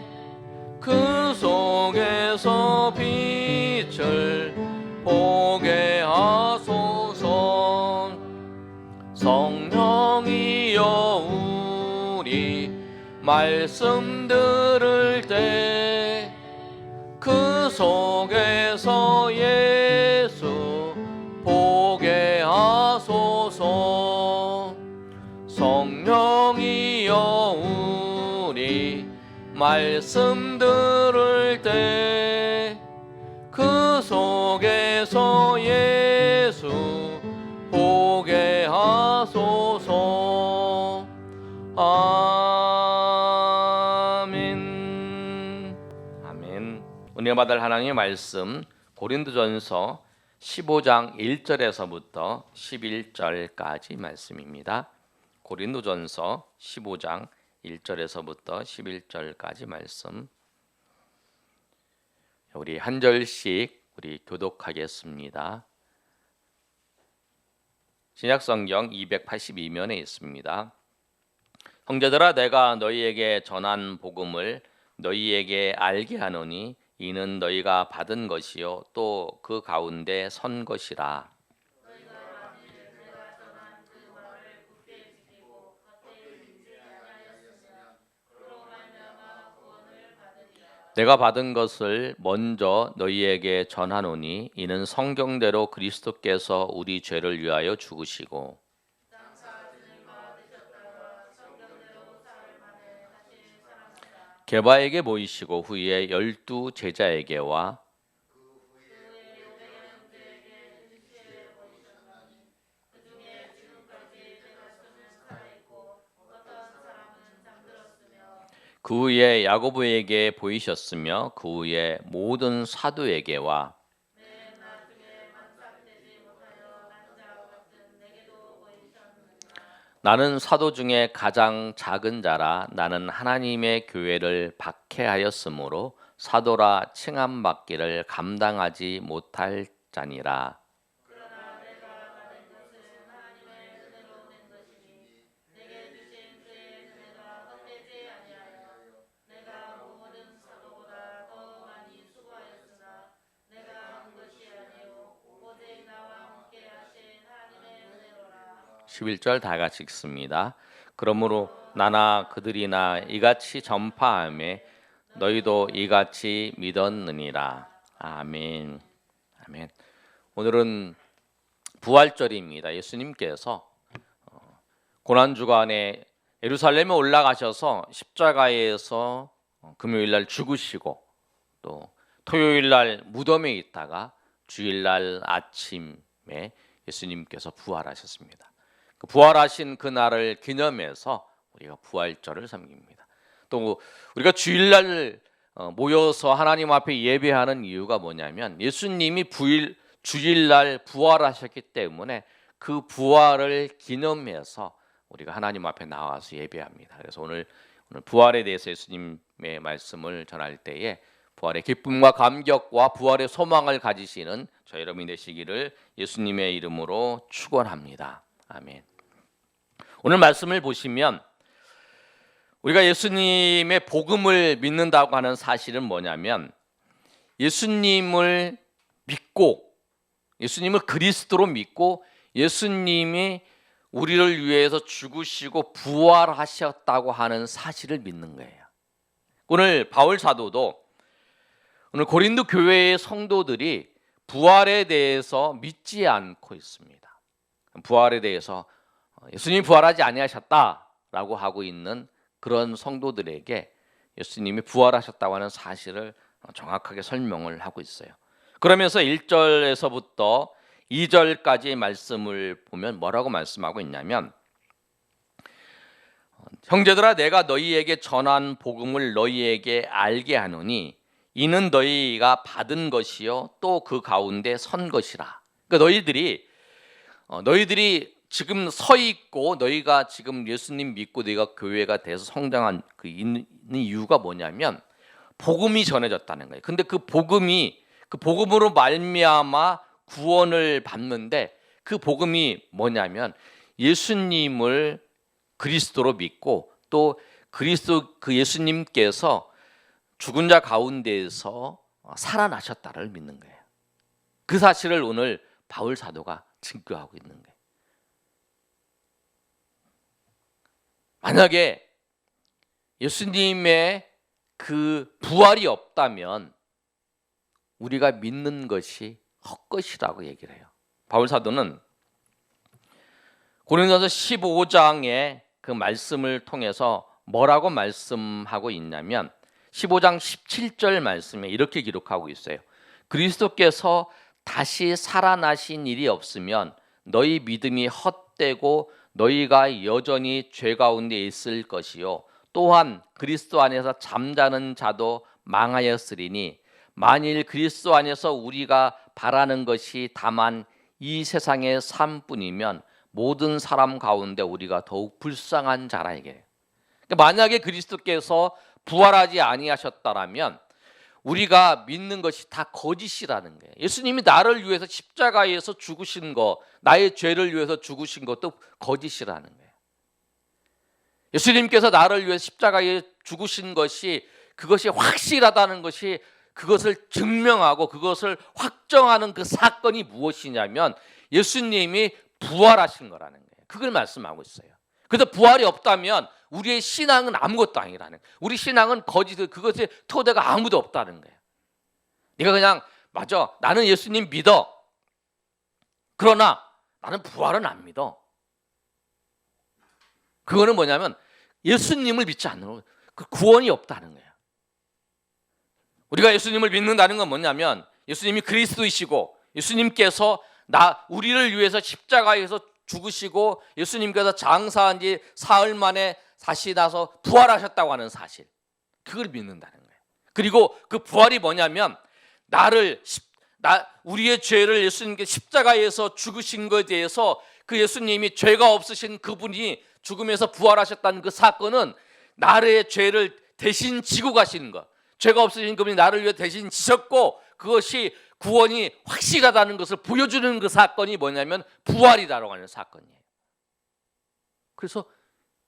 그 속에서 빛을 보게 하소서. 성령이여 우리 말씀 들을 때 그 속에서 예수 보게 하소서. 성령이여 우리 말씀 들을 때 그 속에서 예수 보게 하소서. 아멘. 아멘. 은혜 받을 하나님의 말씀 고린도전서 15장 1절에서부터 11절까지 말씀입니다. 고린도전서 15장 1절에서부터 11절까지 말씀. 우리 한 절씩 우리 교독하겠습니다. 신약성경 282면에 있습니다. 형제들아 내가 너희에게 전한 복음을 너희에게 알게 하노니 이는 너희가 받은 것이요 또 그 가운데 선 것이라. 내가 받은 것을 먼저 너희에게 전하노니 이는 성경대로 그리스도께서 우리 죄를 위하여 죽으시고 게바에게 보이시고 후에 12 제자에게와 그 후에 야고보에게 보이셨으며 그 후에 모든 사도에게와 나는 사도 중에 가장 작은 자라 나는 하나님의 교회를 박해하였으므로 사도라 칭함받기를 감당하지 못할 자니라. (11절) 11절 다 같이 읽습니다. 그러므로 나나 그들이나 이같이 전파하며 너희도 이같이 믿었느니라. 아멘. 아멘. 오늘은 부활절입니다. 예수님께서 고난 주간에 예루살렘에 올라가셔서 십자가에서 금요일 날 죽으시고 또 토요일 날 무덤에 있다가 주일 날 아침에 예수님께서 부활하셨습니다. 그 부활하신 그날을 기념해서 우리가 부활절을 섬깁니다. 또 또 우리가 주일날 모여서 하나님 앞에 예배하는 이유가 뭐냐면 예수님이 주일날 부활하셨기 때문에 그 부활을 기념해서 우리가 하나님 앞에 나와서 예배합니다. 그래서 오늘 부활에 대해서 예수님의 말씀을 전할 때에 부활의 기쁨과 감격과 부활의 소망을 가지시는 저 여러분이 되시기를 예수님의 이름으로 축원합니다. 아멘. 오늘 말씀을 보시면 우리가 예수님의 복음을 믿는다고 하는 사실은 뭐냐면 예수님을 믿고 예수님을 그리스도로 믿고 예수님이 우리를 위해서 죽으시고 부활하셨다고 하는 사실을 믿는 거예요. 오늘 바울 사도도 오늘 고린도 교회의 성도들이 부활에 대해서 믿지 않고 있습니다. 부활에 대해서 예수님이 부활하지 아니하셨다라고 하고 있는 그런 성도들에게 예수님이 부활하셨다고 하는 사실을 정확하게 설명을 하고 있어요. 그러면서 1절에서부터 2절까지의 말씀을 보면 뭐라고 말씀하고 있냐면 형제들아 내가 너희에게 전한 복음을 너희에게 알게 하노니 이는 너희가 받은 것이요 또 그 가운데 선 것이라. 그러니까 너희들이 지금 서 있고 너희가 지금 예수님 믿고 너희가 교회가 돼서 성장한 그 있는 이유가 뭐냐면 복음이 전해졌다는 거예요. 근데 그 복음으로 말미암아 구원을 받는데 그 복음이 뭐냐면 예수님을 그리스도로 믿고 또 그리스도 그 예수님께서 죽은 자 가운데에서 살아나셨다를 믿는 거예요. 그 사실을 오늘 바울 사도가 증거하고 있는 거예요. 만약에 예수님의 그 부활이 없다면 우리가 믿는 것이 헛것이라고 얘기를 해요. 바울 사도는 고린도서 15장의 그 말씀을 통해서 뭐라고 말씀하고 있냐면 15장 17절 말씀에 이렇게 기록하고 있어요. 그리스도께서 다시 살아나신 일이 없으면 너희 믿음이 헛되고 너희가 여전히 죄 가운데 있을 것이요 또한 그리스도 안에서 잠자는 자도 망하였으리니 만일 그리스도 안에서 우리가 바라는 것이 다만 이 세상의 삶뿐이면 모든 사람 가운데 우리가 더욱 불쌍한 자라 이게. 그러니까 만약에 그리스도께서 부활하지 아니하셨다라면 우리가 믿는 것이 다 거짓이라는 거예요. 예수님이 나를 위해서 십자가에서 죽으신 거, 나의 죄를 위해서 죽으신 것도 거짓이라는 거예요. 예수님께서 나를 위해서 십자가에 죽으신 것이 그것이 확실하다는 것이 그것을 증명하고 그것을 확정하는 그 사건이 무엇이냐면 예수님이 부활하신 거라는 거예요. 그걸 말씀하고 있어요. 그래서 부활이 없다면 우리의 신앙은 아무것도 아니라는 거예요. 우리 신앙은 거짓, 그것의 토대가 아무도 없다는 거예요. 네가 그냥 맞아 나는 예수님 믿어. 그러나 나는 부활은 안 믿어. 그거는 뭐냐면 예수님을 믿지 않는 그 구원이 없다는 거예요. 우리가 예수님을 믿는다는 건 뭐냐면 예수님이 그리스도이시고 예수님께서 우리를 위해서 십자가에서 죽으시고 예수님께서 장사한 지 사흘 만에 다시 나서 부활하셨다고 하는 사실, 그걸 믿는다는 거예요. 그리고 그 부활이 뭐냐면 우리의 죄를 예수님께 십자가에서 죽으신 것에 대해서 그 예수님이 죄가 없으신 그분이 죽음에서 부활하셨다는 그 사건은 나의 죄를 대신 지고 가시는 것, 죄가 없으신 그분이 나를 위해 대신 지셨고 그것이 구원이 확실하다는 것을 보여주는 그 사건이 뭐냐면 부활이라고 하는 사건이에요. 그래서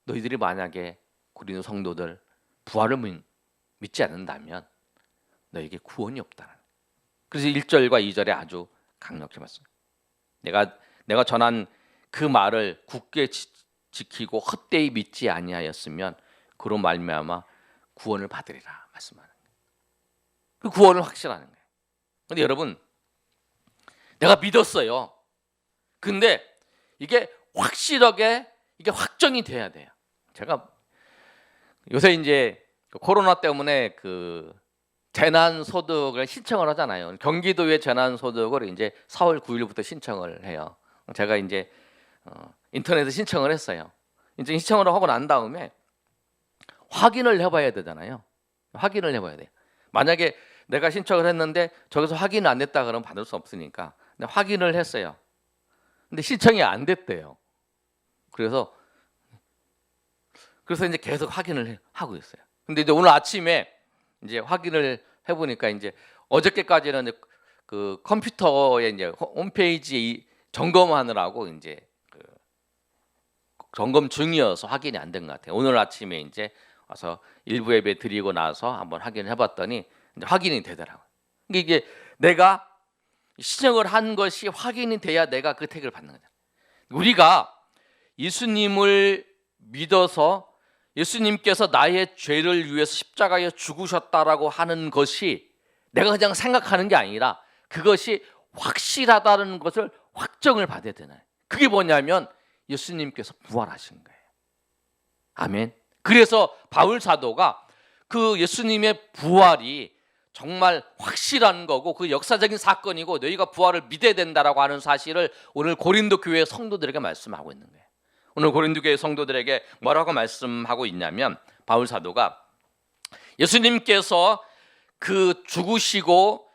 너희들이 만약에 고린도 성도들 부활을 믿지 않는다면 너에게 구원이 없다는 거예요. 그래서 1절과 2절에 아주 강력히 말씀합니다. 내가 전한 그 말을 굳게 지키고 헛되이 믿지 아니하였으면 그로 말미암아 구원을 받으리라 말씀하는 거예요. 그 구원은 확실하는 거예요. 그런데 여러분, 내가 믿었어요. 근데 이게 확실하게 이게 확정이 돼야 돼요. 제가 요새 이제 코로나 때문에 그 재난소득을 신청을 하잖아요. 경기도의 재난소득을 이제 4월 9일부터 신청을 해요. 제가 이제 인터넷에 신청을 했어요. 이제 신청을 하고 난 다음에 확인을 해봐야 되잖아요. 확인을 해봐야 돼요. 만약에 내가 신청을 했는데 저기서 확인 안 됐다 그러면 받을 수 없으니까 확인을 했어요. 근데 신청이 안 됐대요. 그래서 이제 계속 확인을 하고 있어요. 근데 이제 오늘 아침에 이제 확인을 해보니까 이제 어저께까지는 그 컴퓨터에 이제 홈페이지 점검하느라고 이제 그 점검 중이어서 확인이 안 된 것 같아요. 오늘 아침에 이제 와서 일부 예배 드리고 나서 한번 확인을 해봤더니 이제 확인이 되더라고요. 이게 내가 신청을 한 것이 확인이 돼야 내가 그 택을 받는 거잖아요. 우리가 예수님을 믿어서 예수님께서 나의 죄를 위해서 십자가에 죽으셨다라고 하는 것이 내가 그냥 생각하는 게 아니라 그것이 확실하다는 것을 확정을 받아야 되나요? 그게 뭐냐면 예수님께서 부활하신 거예요. 아멘. 그래서 바울 사도가 그 예수님의 부활이 정말 확실한 거고 그 역사적인 사건이고 너희가 부활을 믿어야 된다라고 하는 사실을 오늘 고린도 교회 성도들에게 말씀하고 있는 거예요. 오늘 고린도 교회 성도들에게 뭐라고 말씀하고 있냐면 바울 사도가 예수님께서 그 죽으시고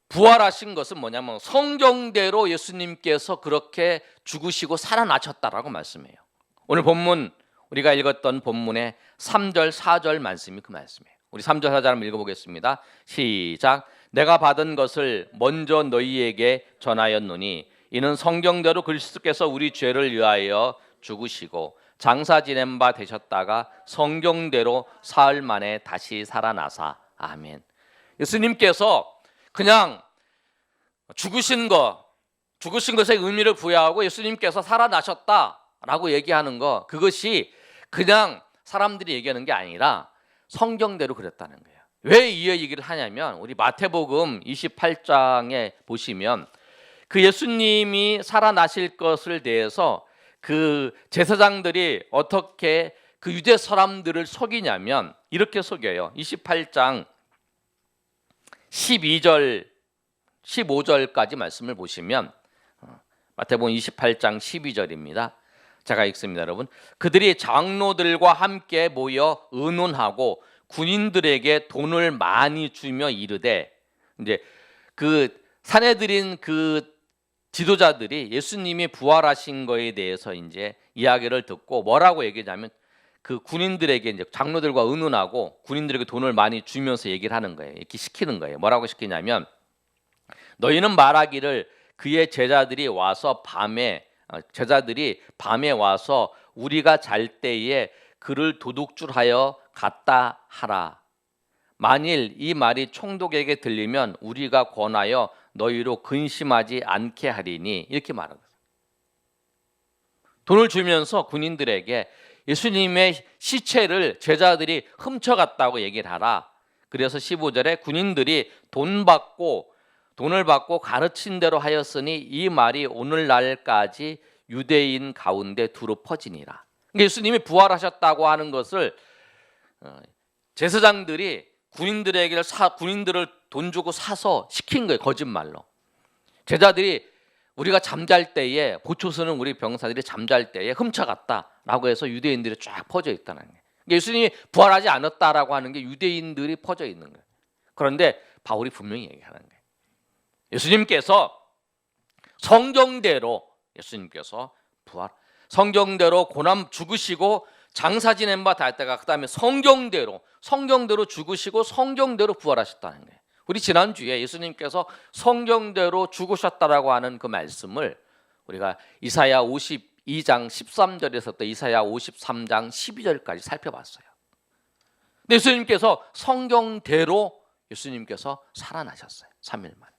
부활하신 것은 뭐냐면 성경대로 예수님께서 그렇게 죽으시고 살아나셨다라고 말씀해요. 오늘 본문 우리가 읽었던 본문의 3절 4절 말씀이 그 말씀이에요. 우리 3절 4절 한번 읽어보겠습니다. 시작. 내가 받은 것을 먼저 너희에게 전하였노니 이는 성경대로 그리스도께서 우리 죄를 위하여 죽으시고 장사 지낸 바 되셨다가 성경대로 사흘 만에 다시 살아나사. 아멘. 예수님께서 그냥 죽으신 것에 의미를 부여하고 예수님께서 살아나셨다라고 얘기하는 거, 그것이 그냥 사람들이 얘기하는 게 아니라 성경대로 그랬다는 거예요. 왜 이 얘기를 하냐면 우리 마태복음 28장에 보시면 그 예수님이 살아나실 것을 대해서 그 제사장들이 어떻게 그 유대 사람들을 속이냐면 이렇게 속여요. 28장 12절 15절까지 말씀을 보시면 마태복음 28장 12절입니다. 제가 읽습니다, 여러분. 그들이 장로들과 함께 모여 의논하고 군인들에게 돈을 많이 주며 이르되, 이제 그 사내들인 그 지도자들이 예수님이 부활하신 거에 대해서 이제 이야기를 듣고 뭐라고 얘기하냐면 그 군인들에게 이제 장로들과 의논하고 군인들에게 돈을 많이 주면서 얘기를 하는 거예요. 이렇게 시키는 거예요. 뭐라고 시키냐면 너희는 말하기를 그의 제자들이 밤에 와서 우리가 잘 때에 그를 도둑질하여 갔다 하라. 만일 이 말이 총독에게 들리면 우리가 권하여 너희로 근심하지 않게 하리니, 이렇게 말하는 거예요. 돈을 주면서 군인들에게 예수님의 시체를 제자들이 훔쳐갔다고 얘기를 하라. 그래서 15절에 군인들이 돈을 받고 가르친 대로 하였으니 이 말이 오늘날까지 유대인 가운데 두루 퍼지니라. 예수님이 부활하셨다고 하는 것을 제사장들이 군인들을 돈 주고 사서 시킨 거예요. 거짓말로. 제자들이 우리가 잠잘 때에, 보초서는 우리 병사들이 잠잘 때에 훔쳐갔다라고 해서 유대인들이 쫙 퍼져 있다는 거예요. 예수님이 부활하지 않았다라고 하는 게 유대인들이 퍼져 있는 거예요. 그런데 바울이 분명히 얘기하는 거예요. 예수님께서 성경대로 성경대로 고난 죽으시고 장사 지낸 바 다 그다음에 성경대로 죽으시고 성경대로 부활하셨다는 거예요. 우리 지난주에 예수님께서 성경대로 죽으셨다라고 하는 그 말씀을 우리가 이사야 52장 13절에서부터 이사야 53장 12절까지 살펴봤어요. 근데 예수님께서 성경대로 살아나셨어요. 3일 만에.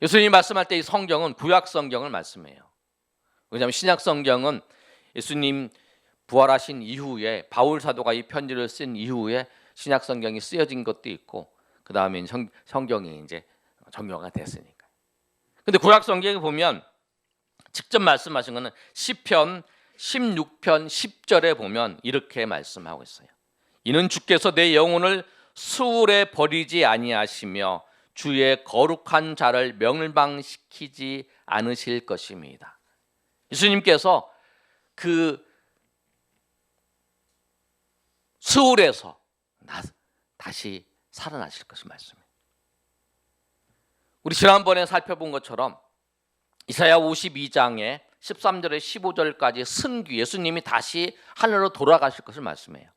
예수님이 말씀할 때 이 성경은 구약 성경을 말씀해요. 왜냐하면 신약 성경은 예수님 부활하신 이후에 바울 사도가 이 편지를 쓴 이후에 신약 성경이 쓰여진 것도 있고 그 다음에 성경이 이제 정교가 됐으니까. 근데 구약 성경에 보면 직접 말씀하신 거는 시편 16편 10절에 보면 이렇게 말씀하고 있어요. 이는 주께서 내 영혼을 수울에 버리지 아니하시며 주의 거룩한 자를 멸망시키지 않으실 것입니다. 예수님께서 그 스울에서 다시 살아나실 것을 말씀해요. 우리 지난번에 살펴본 것처럼 이사야 52장에 13절에 15절까지 승귀, 예수님이 다시 하늘로 돌아가실 것을 말씀해요.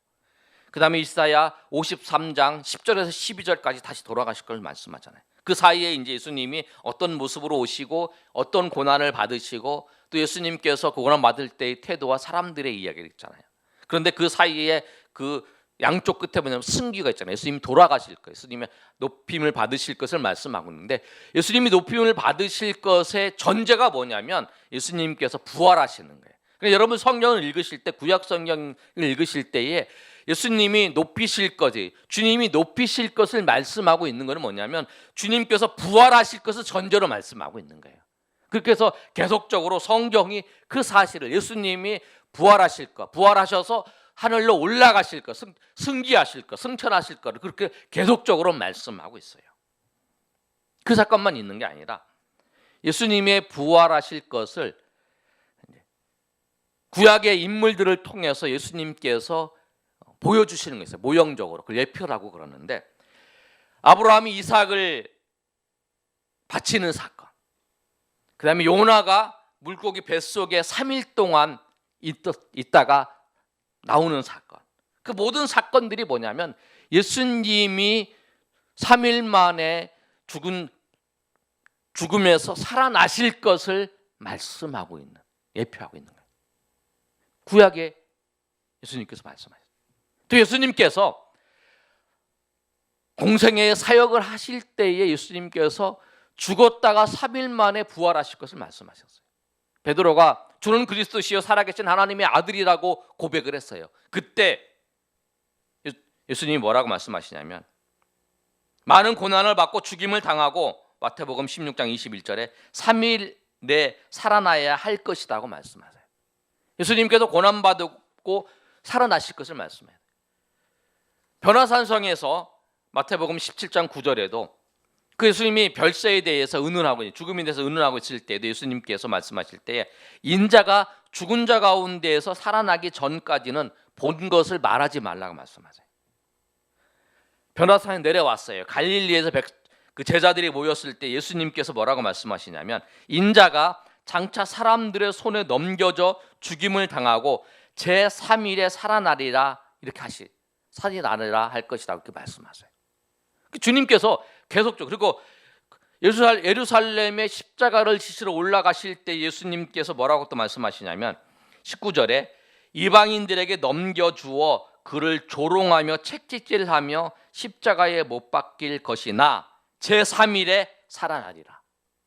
그 다음에 이사야 53장 10절에서 12절까지 다시 돌아가실 것을 말씀하잖아요. 그 사이에 이제 예수님이 어떤 모습으로 오시고 어떤 고난을 받으시고 또 예수님께서 그 고난 받을 때의 태도와 사람들의 이야기를 있잖아요. 그런데 그 사이에 그 양쪽 끝에 보면 승귀가 있잖아요. 예수님이 돌아가실 거예요. 예수님의 높임을 받으실 것을 말씀하고 있는데, 예수님이 높임을 받으실 것의 전제가 뭐냐면 예수님께서 부활하시는 거예요. 그러니까 여러분 성경을 읽으실 때, 구약 성경을 읽으실 때에 예수님이 높이실 것이, 주님이 높이실 것을 말씀하고 있는 것은 뭐냐면 주님께서 부활하실 것을 전제로 말씀하고 있는 거예요. 그렇게 해서 계속적으로 성경이 그 사실을, 예수님이 부활하실 것, 부활하셔서 하늘로 올라가실 것, 승귀하실 것, 승천하실 것을 그렇게 계속적으로 말씀하고 있어요. 그 사건만 있는 게 아니라 예수님의 부활하실 것을 구약의 인물들을 통해서 예수님께서 보여주시는 거 있어요. 모형적으로 그걸 예표라고 그러는데, 아브라함이 이삭을 바치는 사건, 그 다음에 요나가 물고기 뱃속에 3일 동안 있다가 나오는 사건, 그 모든 사건들이 뭐냐면 예수님이 3일 만에 죽음에서 살아나실 것을 말씀하고 있는, 예표하고 있는 거예요. 구약에 예수님께서 말씀하셨어요. 또 예수님께서 공생애의 사역을 하실 때에 예수님께서 죽었다가 3일 만에 부활하실 것을 말씀하셨어요. 베드로가 주는 그리스도시요 살아계신 하나님의 아들이라고 고백을 했어요. 그때 예수님이 뭐라고 말씀하시냐면, 많은 고난을 받고 죽임을 당하고 마태복음 16장 21절에 3일 내 살아나야 할 것이라고 말씀하세요. 예수님께서 고난받고 살아나실 것을 말씀해요. 변화산성에서 마태복음 17장 9절에도 그 예수님이 별세에 대해서 의논하고, 죽음에 대해서 의논하고 있을 때도 예수님께서 말씀하실 때에 인자가 죽은 자 가운데에서 살아나기 전까지는 본 것을 말하지 말라고 말씀하세요. 변화산에 내려왔어요. 갈릴리에서 그 제자들이 모였을 때 예수님께서 뭐라고 말씀하시냐면, 인자가 장차 사람들의 손에 넘겨져 죽임을 당하고 제3일에 살아나리라, 이렇게 살아나리라 할 것이다, 이렇게 말씀하세요. 주님께서 계속적으로, 그리고 예루살렘의 십자가를 지시러 올라가실 때 예수님께서 뭐라고 또 말씀하시냐면 19절에 이방인들에게 넘겨주어 그를 조롱하며 채찍질하며 십자가에 못 박힐 것이나 제3일에 살아나리라.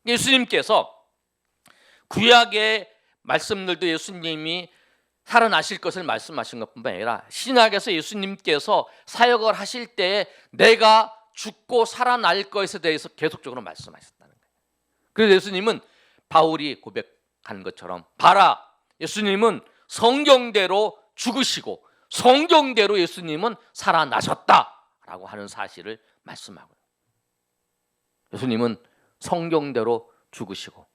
예수님께서 구약의 말씀들도 예수님이 살아나실 것을 말씀하신 것뿐만 아니라 신약에서 예수님께서 사역을 하실 때에 내가 죽고 살아날 것에 대해서 계속적으로 말씀하셨다는 거예요. 그래서 예수님은 바울이 고백한 것처럼, 봐라, 예수님은 성경대로 죽으시고 성경대로 예수님은 살아나셨다라고 하는 사실을 말씀하고요. 예수님은 성경대로 죽으시고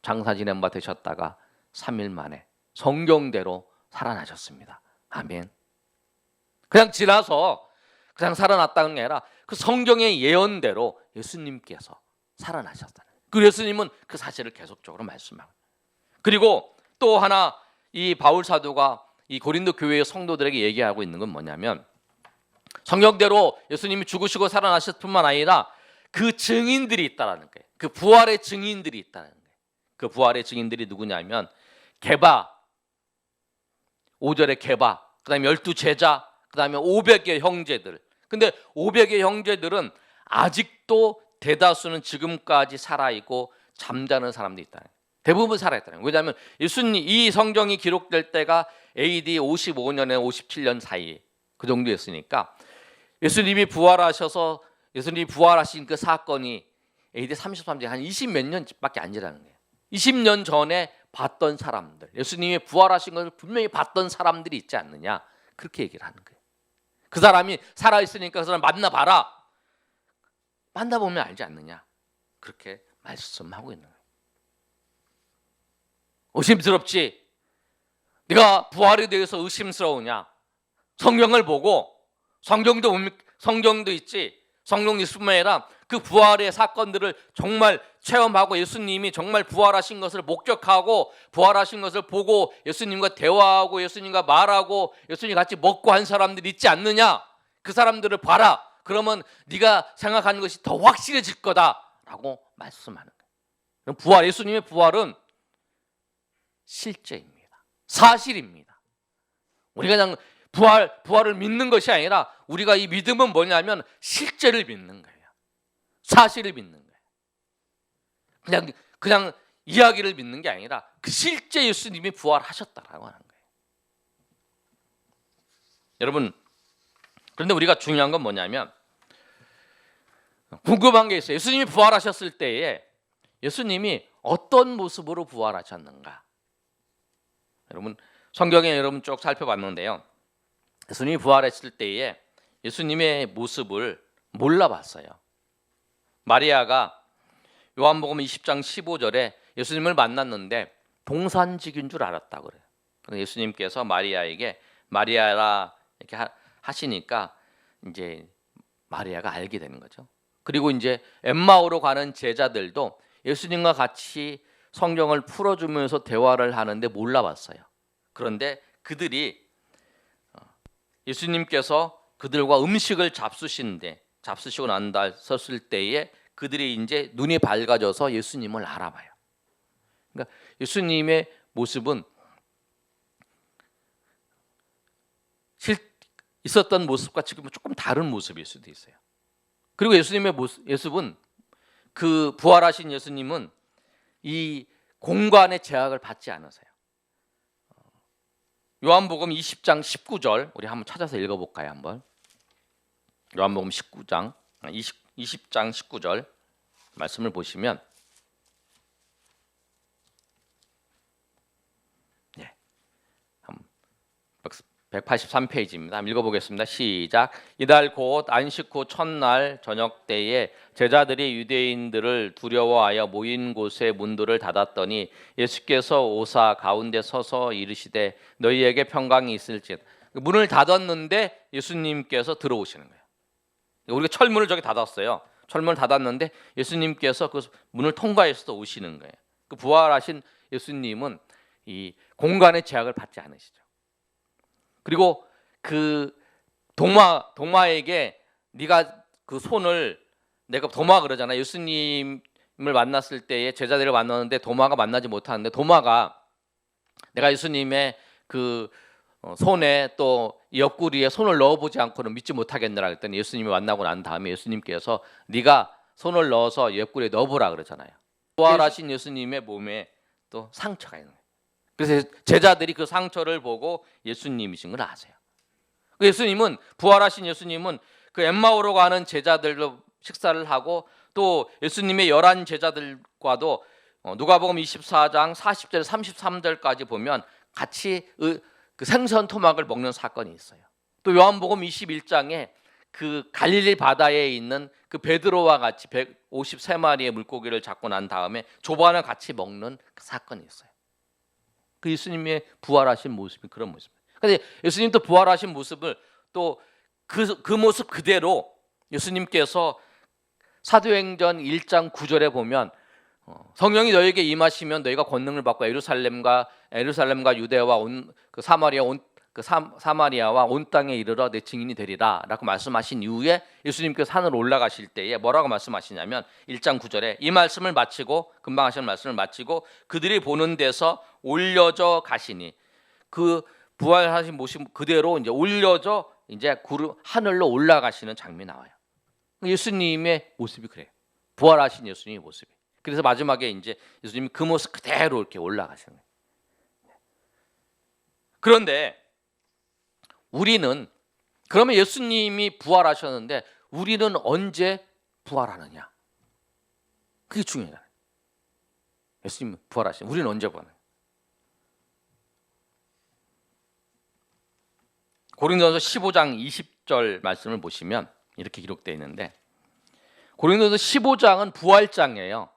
장사 지낸 바 되셨다가 3일 만에 성경대로 살아나셨습니다. 아멘. 그냥 지나서 그냥 살아났다는 게 아니라 그 성경의 예언대로 예수님께서 살아나셨다는 거예요. 그 예수님은 그 사실을 계속적으로 말씀하고, 그리고 또 하나 이 바울 사도가 이 고린도 교회의 성도들에게 얘기하고 있는 건 뭐냐면, 성경대로 예수님이 죽으시고 살아나셨을 뿐만 아니라 그 증인들이 있다라는 거예요. 그 부활의 증인들이 있다는 거예요. 그 부활의 증인들이 누구냐면 게바, 5절의 게바, 그 다음에 12제자, 그 다음에 500의 형제들. 근데 500의 형제들은 아직도 대다수는 지금까지 살아있고 잠자는 사람들이 있다. 대부분 살아있다는 거예요. 왜냐하면 예수님, 이 성경이 기록될 때가 AD 55년에 57년 사이 그 정도였으니까, 예수님이 부활하셔서 예수님이 부활하신 그 사건이 AD 33년, 한 20몇 년밖에 안 지나는 거예요. 20년 전에 봤던 사람들, 예수님이 부활하신 것을 분명히 봤던 사람들이 있지 않느냐, 그렇게 얘기를 하는 거예요. 그 사람이 살아있으니까 그 사람 만나봐라, 만나보면 알지 않느냐, 그렇게 말씀하고 있는 거예요. 의심스럽지? 네가 부활에 대해서 의심스러우냐? 성경을 보고 성경도 있지. 성경 있을뿐만 아니라 그 부활의 사건들을 정말 체험하고 예수님이 정말 부활하신 것을 목격하고 부활하신 것을 보고 예수님과 대화하고 예수님과 말하고 예수님 같이 먹고 한 사람들이 있지 않느냐? 그 사람들을 봐라. 그러면 네가 생각하는 것이 더 확실해질 거다라고 말씀하는 거예요. 부활, 예수님의 부활은 실제입니다. 사실입니다. 우리가 그냥 부활을 믿는 것이 아니라 우리가 이 믿음은 뭐냐면 실제를 믿는 거예요. 사실을 믿는 거예요. 그냥 이야기를 믿는 게 아니라 그 실제 예수님이 부활하셨다라고 하는 거예요. 여러분, 그런데 우리가 중요한 건 뭐냐면 궁금한 게 있어요. 예수님이 부활하셨을 때에 예수님이 어떤 모습으로 부활하셨는가? 여러분, 성경에 여러분 쭉 살펴봤는데요. 예수님이 부활했을 때에 예수님의 모습을 몰라봤어요. 마리아가 요한복음 20장 15절에 예수님을 만났는데 동산직인 줄 알았다고 그래요. 그래서 예수님께서 마리아에게 마리아라 이렇게 하시니까 이제 마리아가 알게 되는 거죠. 그리고 이제 엠마오로 가는 제자들도 예수님과 같이 성경을 풀어주면서 대화를 하는데 몰라봤어요. 그런데 그들이 예수님께서 그들과 음식을 잡수시고 난다 섰을 때에 그들이 이제 눈이 밝아져서 예수님을 알아봐요. 그러니까 예수님의 모습은 있었던 모습과 지금은 조금 다른 모습일 수도 있어요. 그리고 예수님의 모습은 그 부활하신 예수님은 이 공간의 제약을 받지 않으세요. 요한복음 20장 19절 우리 한번 찾아서 읽어볼까요? 한번 요한복음 20장 19절 말씀을 보시면 183페이지입니다. 한번 읽어보겠습니다. 시작. 이달 곧 안식 후 첫날 저녁 때에 제자들이 유대인들을 두려워하여 모인 곳에 문들을 닫았더니 예수께서 오사 가운데 서서 이르시되 너희에게 평강이 있을지어다. 문을 닫았는데 예수님께서 들어오시는 거예요. 우리가 철문을 저기 닫았어요. 철문을 닫았는데 예수님께서 그 문을 통과해서 오시는 거예요. 그 부활하신 예수님은 이 공간의 제약을 받지 않으시죠. 그리고 그 도마에게 네가 그 손을 내가 도마 그러잖아요. 예수님을 만났을 때에 제자들을 만났는데 도마가 만나지 못하는데 도마가 내가 예수님의 그 손에 또 옆구리에 손을 넣어보지 않고는 믿지 못하겠느라 그랬더니 예수님이 만나고 난 다음에 예수님께서 네가 손을 넣어서 옆구리에 넣어보라 그러잖아요. 부활하신 예수님의 몸에 또 상처가 있는 거예요. 그래서 제자들이 그 상처를 보고 예수님이신 걸 아세요. 예수님은 부활하신 예수님은 그 엠마오로 가는 제자들도 식사를 하고 또 예수님의 11 제자들과도 누가복음 24장 40절 33절까지 보면 같이 그 생선 토막을 먹는 사건이 있어요. 또 요한복음 21장에 그 갈릴리 바다에 있는 그 베드로와 같이 153마리의 물고기를 잡고 난 다음에 조반을 같이 먹는 그 사건이 있어요. 그 예수님의 부활하신 모습이 그런 모습이에요. 그런데 예수님도 부활하신 모습을 또 그 모습 그대로 예수님께서 사도행전 1장 9절에 보면 성령이 너에게 임하시면 너희가 권능을 받고 예루살렘과 유대와 그 사마리아와 온 땅에 이르러 내 증인이 되리라라고 말씀하신 이후에 예수님께서 하늘 올라가실 때에 뭐라고 말씀하시냐면 1장 9절에 이 말씀을 마치고 금방 하신 말씀을 마치고 그들이 보는 데서 올려져 가시니 그 부활하신 모습 그대로 이제 올려져 이제 하늘로 올라가시는 장면이 나와요. 예수님의 모습이 그래요. 부활하신 예수님의 모습이. 그래서 마지막에 이제 예수님이 그 모습 그대로 이렇게 올라가시는 거예요. 그런데 우리는 그러면 예수님이 부활하셨는데 우리는 언제 부활하느냐? 그게 중요해요. 예수님 부활하신 우리는 언제 부활하느냐? 고린도전서 15장 20절 말씀을 보시면 이렇게 기록되어 있는데 고린도전서 15장은 부활장이에요.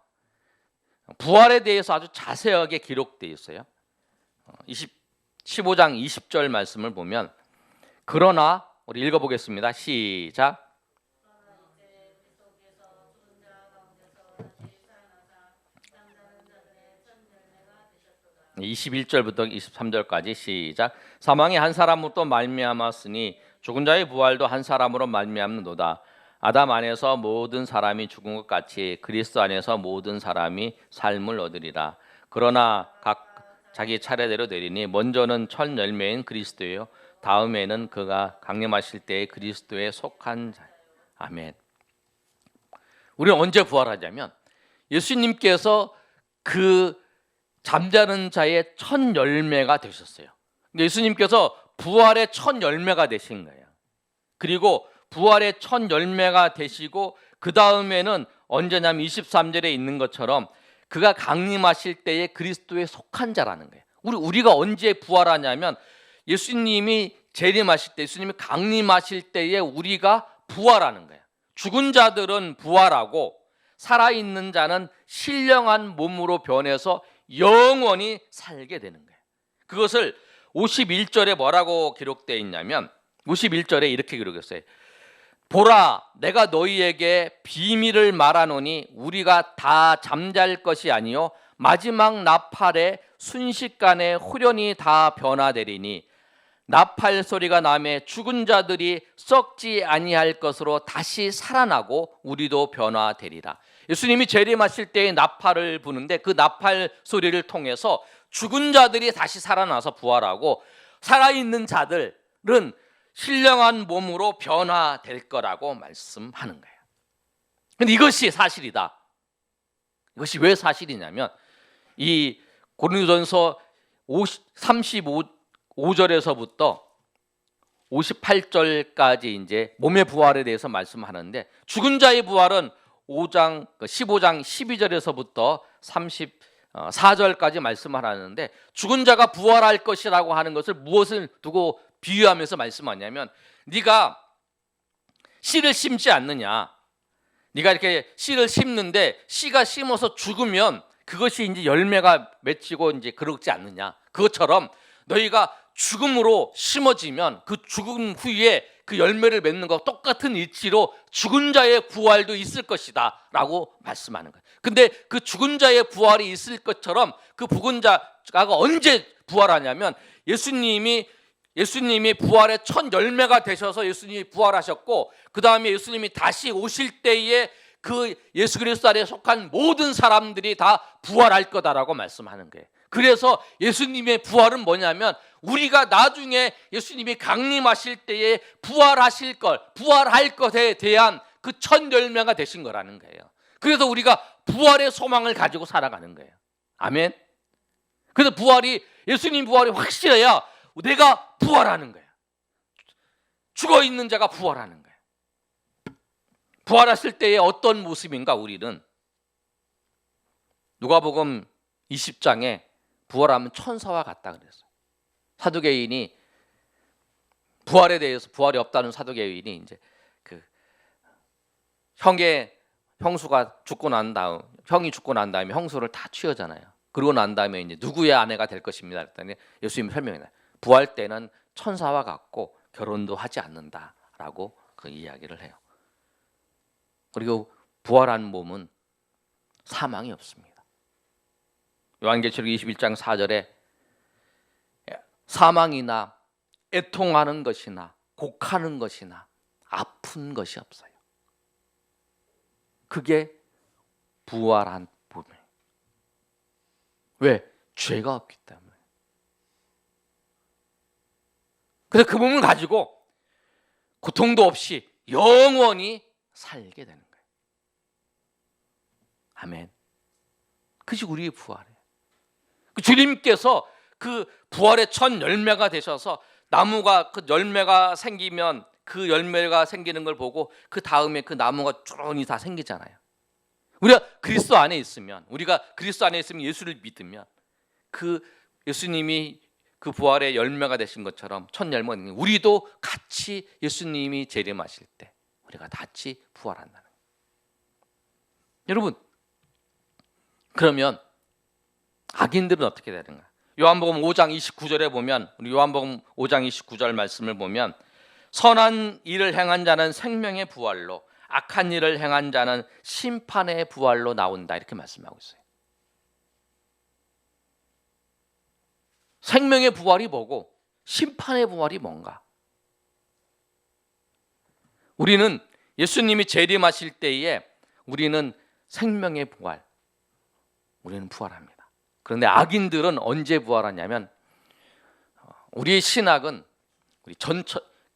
부활에 대해서 아주 자세하게 기록되어 있어요. 15장 20절 말씀을 보면 그러나 우리 읽어보겠습니다. 시작. 21절부터 23절까지 시작. 사망이 한 사람으로 또 말미암았으니 죽은 자의 부활도 한 사람으로 말미암는도다. 아담 안에서 모든 사람이 죽은 것 같이 그리스도 안에서 모든 사람이 삶을 얻으리라. 그러나 각 자기 차례대로 되리니 먼저는 첫 열매인 그리스도예요. 다음에는 그가 강림하실 때의 그리스도에 속한 자. 아멘. 우리는 언제 부활하냐면 예수님께서 그 잠자는 자의 첫 열매가 되셨어요. 예수님께서 부활의 첫 열매가 되신 거예요. 그리고 부활의 첫 열매가 되시고 그 다음에는 언제냐면 23절에 있는 것처럼 그가 강림하실 때에 그리스도에 속한 자라는 거예요. 우리가 언제 부활하냐면 예수님이 재림하실 때, 예수님이 강림하실 때에 우리가 부활하는 거예요. 죽은 자들은 부활하고 살아있는 자는 신령한 몸으로 변해서 영원히 살게 되는 거예요. 그것을 51절에 뭐라고 기록되어 있냐면 51절에 이렇게 기록했어요. 보라, 내가 너희에게 비밀을 말하노니 우리가 다 잠잘 것이 아니요 마지막 나팔에 순식간에 후련히 다 변화되리니 나팔 소리가 나매 죽은 자들이 썩지 아니할 것으로 다시 살아나고 우리도 변화되리라. 예수님이 재림하실 때에 나팔을 부는데 그 나팔 소리를 통해서 죽은 자들이 다시 살아나서 부활하고 살아있는 자들은 신령한 몸으로 변화될 거라고 말씀하는 거예요. 근데 이것이 사실이다. 이것이 왜 사실이냐면 이 고린도전서 35절에서부터 58절까지 이제 몸의 부활에 대해서 말씀하는데 죽은 자의 부활은 15장 12절에서부터 34절까지 말씀을 하는데 죽은 자가 부활할 것이라고 하는 것을 무엇을 두고 비유하면서 말씀하냐면 네가 씨를 심지 않느냐, 네가 이렇게 씨를 심는데 씨가 심어서 죽으면 그것이 이제 열매가 맺히고 이제 그렇지 않느냐, 그것처럼 너희가 죽음으로 심어지면 그 죽음 후에 그 열매를 맺는 것과 똑같은 이치로 죽은 자의 부활도 있을 것이다 라고 말씀하는 거예요. 근데 그 죽은 자의 부활이 있을 것처럼 그 죽은 자가 언제 부활하냐면 예수님이 부활의 첫 열매가 되셔서 예수님이 부활하셨고 그 다음에 예수님이 다시 오실 때에 그 예수 그리스도 안에 속한 모든 사람들이 다 부활할 거다라고 말씀하는 거예요. 그래서 예수님의 부활은 뭐냐면 우리가 나중에 예수님이 강림하실 때에 부활할 것에 대한 그 첫 열매가 되신 거라는 거예요. 그래서 우리가 부활의 소망을 가지고 살아가는 거예요. 아멘. 그래서 예수님 부활이 확실해야 내가 부활하는 거예요. 죽어 있는 자가 부활하는 거예요. 부활하실 때의 어떤 모습인가? 우리는 누가복음 20장에 부활하면 천사와 같다 그랬어요. 사두개인이 부활에 대해서 부활이 없다는 사두개인이 이제 그 형수가 죽고 난 다음 형이 죽고 난 다음에 형수를 다 취하잖아요. 그러고 난 다음에 이제 누구의 아내가 될 것입니다. 그랬더니 예수님이 설명해요. 부활 때는 천사와 같고 결혼도 하지 않는다라고 그 이야기를 해요. 그리고 부활한 몸은 사망이 없습니다. 요한계시록 21장 4절에 사망이나 애통하는 것이나 곡하는 것이나 아픈 것이 없어요. 그게 부활한 몸이에요. 왜? 죄가 없기 때문에. 그래서 그 몸을 가지고 고통도 없이 영원히 살게 되는 거예요. 아멘. 그것이 우리의 부활이에요. 주님께서 그 부활의 첫 열매가 되셔서 나무가 그 열매가 생기면 그 열매가 생기는 걸 보고 그 다음에 그 나무가 쭈르니 다 생기잖아요. 우리가 그리스도 안에 있으면 예수를 믿으면 그 예수님이 그 부활의 열매가 되신 것처럼 첫 열매는 우리도 같이 예수님이 재림하실 때 우리가 같이 부활한다는 거예요. 여러분, 그러면 악인들은 어떻게 되는가? 요한복음 5장 29절에 보면 우리 요한복음 5장 29절 말씀을 보면 선한 일을 행한 자는 생명의 부활로, 악한 일을 행한 자는 심판의 부활로 나온다, 이렇게 말씀하고 있어요. 생명의 부활이 뭐고 심판의 부활이 뭔가? 우리는 예수님이 재림하실 때에 우리는 생명의 부활, 우리는 부활합니다. 그런데 악인들은 언제 부활하냐면, 우리의 신학은 우리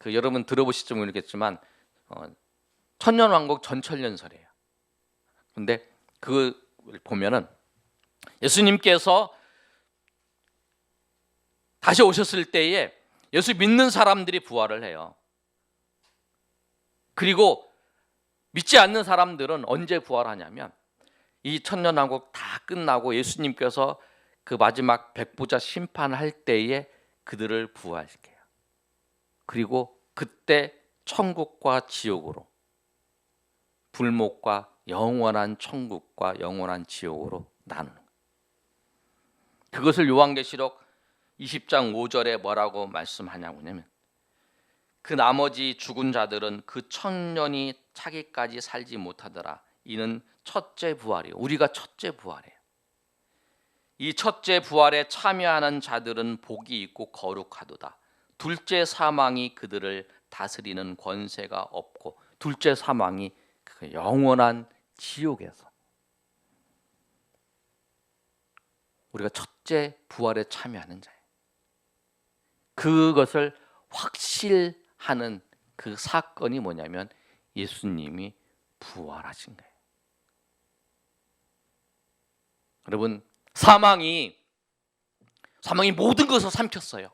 여러분 들어보실지 모르겠지만 천년왕국 전천년설이에요. 그런데 그걸 보면은 예수님께서 다시 오셨을 때에 예수 믿는 사람들이 부활을 해요. 그리고 믿지 않는 사람들은 언제 부활하냐면, 이 천년왕국 다 끝나고 예수님께서 그 마지막 백보자 심판할 때에 그들을 부활시켜요. 그리고 그때 천국과 지옥으로, 불목과 영원한 천국과 영원한 지옥으로 나누는 거예요. 그것을 요한계시록 20장 5절에 뭐라고 말씀하냐면, 그 나머지 죽은 자들은 그 천년이 차기까지 살지 못하더라. 이는 첫째 부활이요, 우리가 첫째 부활이에요. 이 첫째 부활에 참여하는 자들은 복이 있고 거룩하도다. 둘째 사망이 그들을 다스리는 권세가 없고, 둘째 사망이 그 영원한 지옥에서 우리가 첫째 부활에 참여하는 자예요. 그것을 확실하는 그 사건이 뭐냐면 예수님이 부활하신 거예요. 여러분, 사망이 모든 것을 삼켰어요.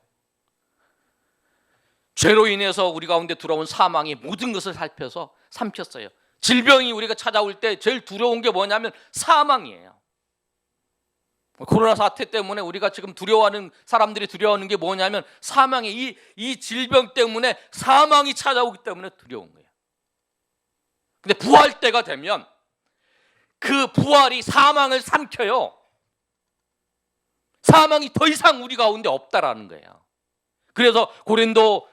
죄로 인해서 우리 가운데 들어온 사망이 모든 것을 삼켰어요. 질병이 우리가 찾아올 때 제일 두려운 게 뭐냐면 사망이에요. 코로나 사태 때문에 우리가 지금 사람들이 두려워하는 게 뭐냐면 사망이, 이 질병 때문에 사망이 찾아오기 때문에 두려운 거예요. 근데 부활 때가 되면 그 부활이 사망을 삼켜요. 사망이 더 이상 우리 가운데 없다라는 거예요. 그래서 고린도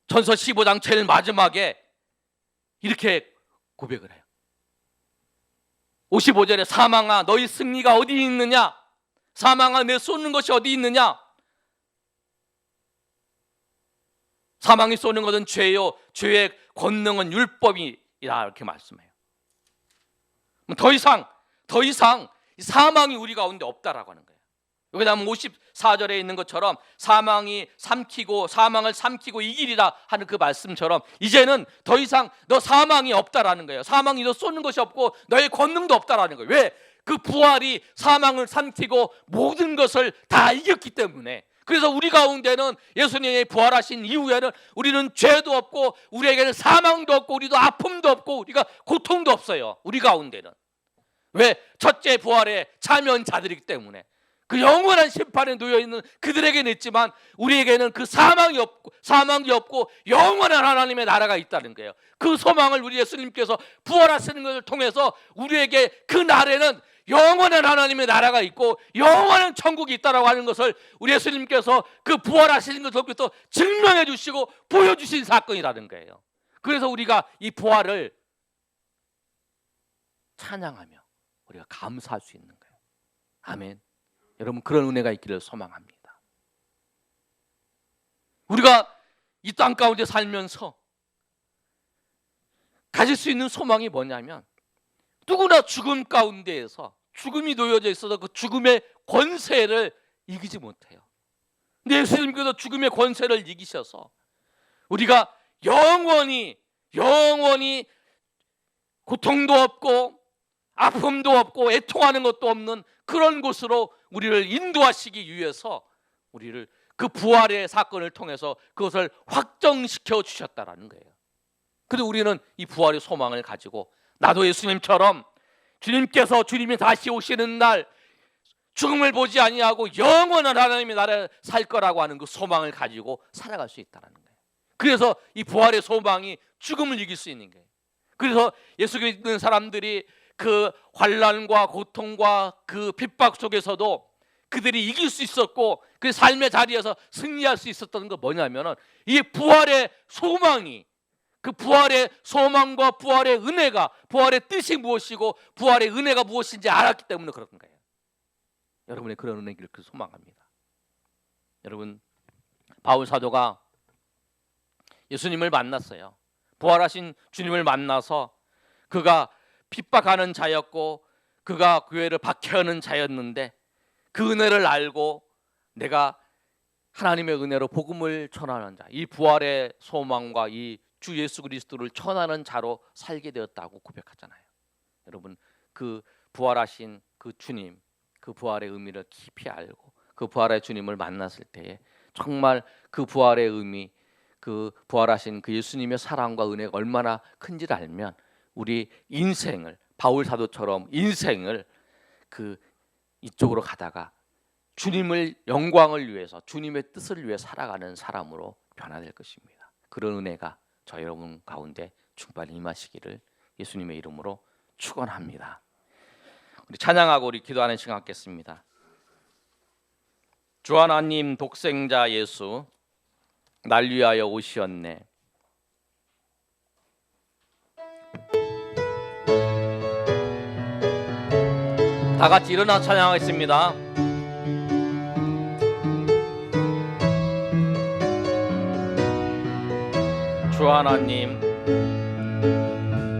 전서 15장 제일 마지막에 이렇게 고백을 해요. 55절에 사망아 너희 승리가 어디 있느냐? 사망아 내 쏘는 것이 어디 있느냐? 사망이 쏘는 것은 죄요, 죄의 권능은 율법이라, 이렇게 말씀해요. 더 이상 사망이 우리 가운데 없다라고 하는 거예요. 여기다 54절에 있는 것처럼 사망을 삼키고 이기리라 하는 그 말씀처럼 이제는 더 이상 너 사망이 없다라는 거예요. 사망이 너 쏘는 것이 없고 너의 권능도 없다라는 거예요. 왜? 그 부활이 사망을 삼키고 모든 것을 다 이겼기 때문에. 그래서 우리 가운데는 예수님이 부활하신 이후에는 우리는 죄도 없고 우리에게는 사망도 없고 우리도 아픔도 없고 우리가 고통도 없어요. 우리 가운데는. 왜? 첫째 부활에 참여한 자들이기 때문에. 그 영원한 심판에 놓여있는 그들에게는 있지만 우리에게는 그 사망이 없고 영원한 하나님의 나라가 있다는 거예요. 그 소망을 우리 예수님께서 부활하시는 것을 통해서 우리에게 그 날에는 영원한 하나님의 나라가 있고 영원한 천국이 있다라고 하는 것을 우리 예수님께서 그 부활하시는 것을 통해서 증명해 주시고 보여주신 사건이라는 거예요. 그래서 우리가 이 부활을 찬양하며 우리가 감사할 수 있는 거예요. 아멘. 여러분, 그런 은혜가 있기를 소망합니다. 우리가 이 땅 가운데 살면서 가질 수 있는 소망이 뭐냐면 누구나 죽음 가운데에서 죽음이 놓여져 있어서 그 죽음의 권세를 이기지 못해요. 근데 예수님께서 죽음의 권세를 이기셔서 우리가 영원히 고통도 없고 아픔도 없고 애통하는 것도 없는 그런 곳으로 우리를 인도하시기 위해서 우리를 그 부활의 사건을 통해서 그것을 확정시켜 주셨다라는 거예요. 그래서 우리는 이 부활의 소망을 가지고 나도 예수님처럼 주님이 다시 오시는 날 죽음을 보지 아니하고 영원한 하나님의 나라에 살 거라고 하는 그 소망을 가지고 살아갈 수 있다는 거예요. 그래서 이 부활의 소망이 죽음을 이길 수 있는 거예요. 그래서 예수 믿는 사람들이 그 환난과 고통과 그 핍박 속에서도 그들이 이길 수 있었고 그 삶의 자리에서 승리할 수 있었던 건 뭐냐면은 이 부활의 소망이, 그 부활의 소망과 부활의 은혜가, 부활의 뜻이 무엇이고 부활의 은혜가 무엇인지 알았기 때문에 그런 거예요. 여러분의 그런 은혜를 그 소망합니다. 여러분, 바울 사도가 예수님을 만났어요. 부활하신 주님을 만나서 그가 핍박하는 자였고 그가 교회를 박해하는 자였는데 그 은혜를 알고 내가 하나님의 은혜로 복음을 전하는 자, 이 부활의 소망과 이 주 예수 그리스도를 전하는 자로 살게 되었다고 고백하잖아요. 여러분, 그 부활하신 그 주님, 그 부활의 의미를 깊이 알고 그 부활의 주님을 만났을 때에 정말 그 부활의 의미, 그 부활하신 그 예수님의 사랑과 은혜가 얼마나 큰지를 알면 우리 인생을, 바울 사도처럼 인생을 그 이쪽으로 가다가 주님을, 영광을 위해서, 주님의 뜻을 위해 살아가는 사람으로 변화될 것입니다. 그런 은혜가 저 여러분 가운데 충만히 임하시기를 예수님의 이름으로 축원합니다. 우리 찬양하고 우리 기도하는 시간 갖겠습니다. 주 하나님 독생자 예수, 날 위하여 오시었네. 다 같이 일어나 찬양하겠습니다. 주 하나님,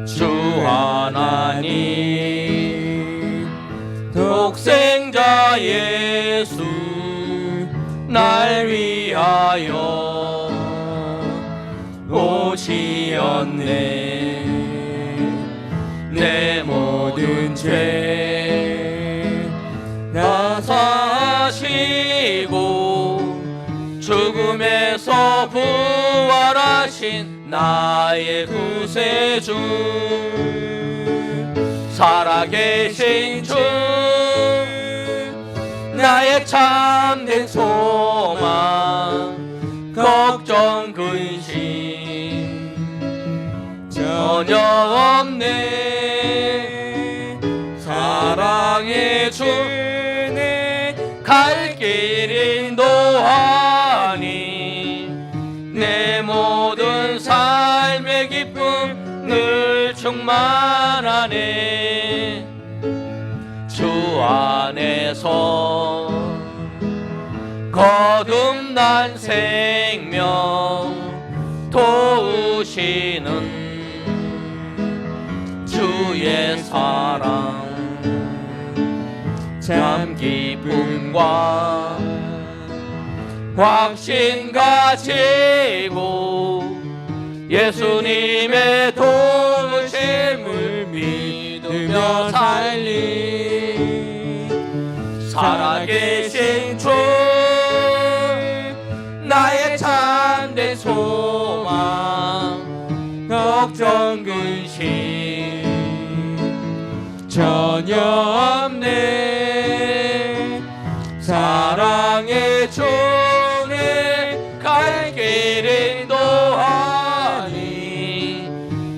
주 하나님 독생자 예수, 날 위하여 오시었네. 내 모든 죄 다 사시고 죽음에서 부활하신 나의 구세주, 살아계신 주, 나의 참된 소망, 걱정 근심 전혀 없네. 사랑의 주, 내 갈 길 인도하니 내 모든 삶의 기쁨 늘 충만하네. 주 안에서 거듭난 생명 도우시는 주의 사랑, 참 기쁨과 확신 가지고 예수님의 도우심을 믿으며 살리. 살아계신 주, 나의 참된 소망, 걱정 근심 전혀 없네. 사랑의 주, 내 갈 길 인도하니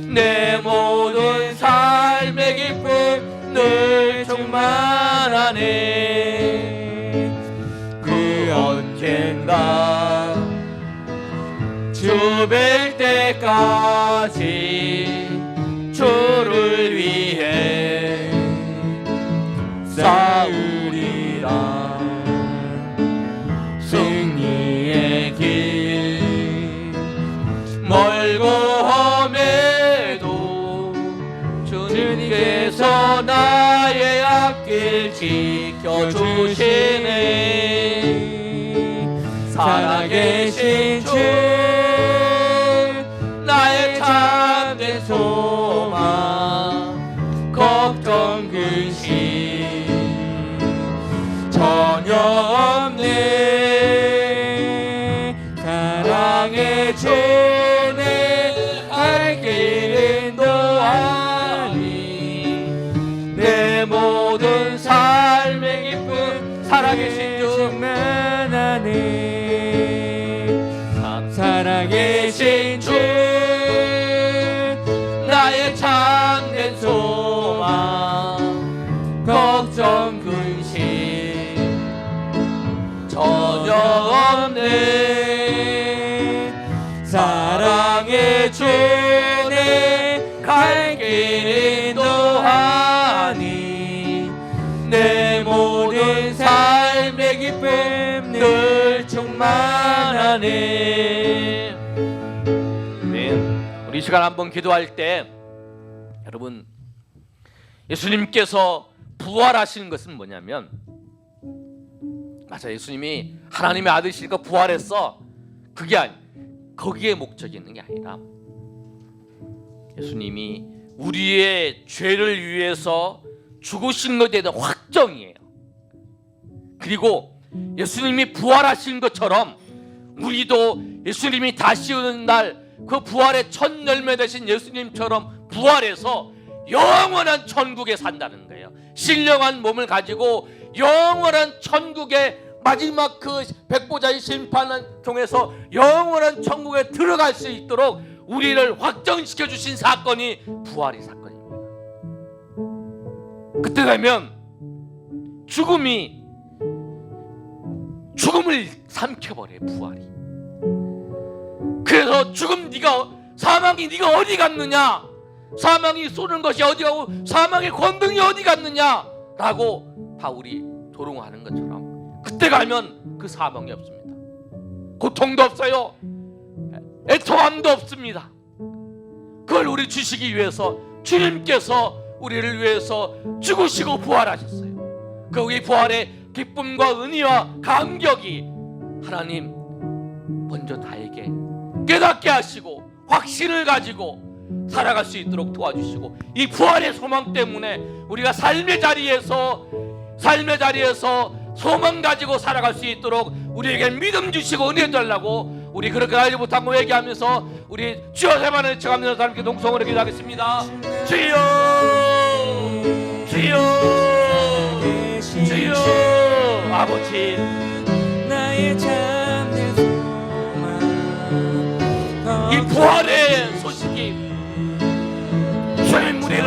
내 모든 삶의 기쁨 늘 충만하네. 그 언젠가 주 뵐 때까지 주를 위해 싸우리라. 승리의 길 멀고 험해도 주님께서 나의 앞길 지켜주시네. 살아계신 주, 나의 참된 소망, 걱정 근심 전혀 없네. 사랑의 주, 내 갈 길 인도하니 내 모든 삶의 기쁨, 살아계신 주 충만하네. 살아계신 주, 나의 참된 소망, 걱정 근심 내 모든 삶의 기쁨 늘 충만하네. 네. 우리 이 시간 한번 기도할 때 여러분, 예수님께서 부활하시는 것은 뭐냐면, 맞아, 예수님이 하나님의 아들이시니까 부활했어. 거기에 목적이 있는 게 아니라 예수님이 우리의 죄를 위해서 죽으신 것에 대한 확정이에요. 그리고 예수님이 부활하신 것처럼 우리도 예수님이 다시 오는 날 그 부활의 첫 열매 되신 예수님처럼 부활해서 영원한 천국에 산다는 거예요. 신령한 몸을 가지고 영원한 천국의 마지막 그 백보자의 심판을 통해서 영원한 천국에 들어갈 수 있도록 우리를 확정시켜 주신 사건이 부활의 사건입니다. 그때 되면 죽음을 삼켜버려요, 부활이. 그래서 사망이 네가 어디 갔느냐, 사망이 쏘는 것이 어디 가고 사망의 권능이 어디 갔느냐 라고 바울이 조롱하는 것처럼, 그때 가면 그 사망이 없습니다. 고통도 없어요. 애통함도 없습니다. 그걸 우리 주시기 위해서 주님께서 우리를 위해서 죽으시고 부활하셨어요. 그 부활의 기쁨과 은혜와 감격이 하나님 먼저 나에게 깨닫게 하시고 확신을 가지고 살아갈 수 있도록 도와주시고, 이 부활의 소망 때문에 우리가 삶의 자리에서 소망 가지고 살아갈 수 있도록 우리에게 믿음 주시고 은혜 달라고, 우리 그렇게 알지 못한 거 얘기하면서 우리 주여 세만을 외쳐가면서 하나님께 동성으로 기도하겠습니다. 주여, 주여, 주여. 아버지, 나의 참된 소망, 이 부활의 소식이 주님 우리를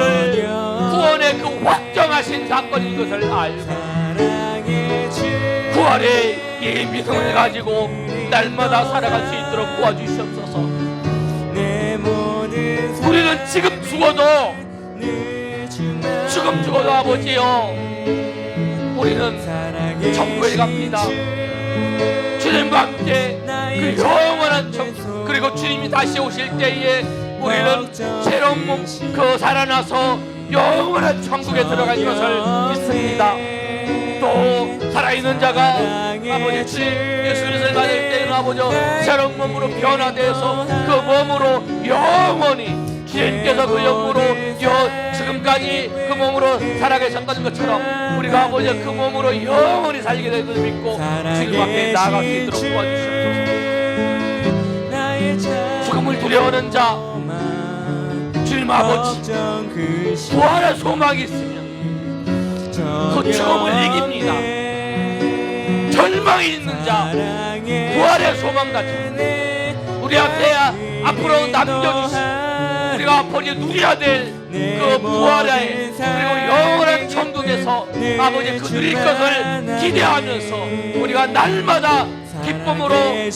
구원의 그 확정하신 사건인 것을 알고 부활의 이 믿음을 가지고 날마다 살아갈 수 있도록 도와주시옵소서. 우리는 지금 죽어도 아버지요, 우리는 천국에 갑니다. 주님과 함께 그 영원한 천국, 그리고 주님이 다시 오실 때에 우리는 새로운 몸 살아나서 영원한 천국에 들어갈 것을 믿습니다. 또 살아있는 자가 아버지 주님 예수 그리스도를 맞을 때는 아버지 새로운 몸으로 변화되어서 그 몸으로 영원히 주님께서 그 영으로 지금까지 그 몸으로 살아계셨다는 것처럼 우리가 아버지 그 몸으로 영원히 살게 될 것을 믿고 주님 앞에 나아갈 수 있도록 도와주시옵소서. 죽음을 두려워하는 자, 주님 아버지 부활의 소망이 있으면 그 죽음을 이깁니다. 절망이 있는 자, 부활의 소망 가지고 우리 앞으로 남겨주시고 우리가 앞으로 누려야 될 그 부활의 그리고 영원한 천국에서 아버지 그 누릴 것을 기대하면서 우리가 날마다 기쁨으로 이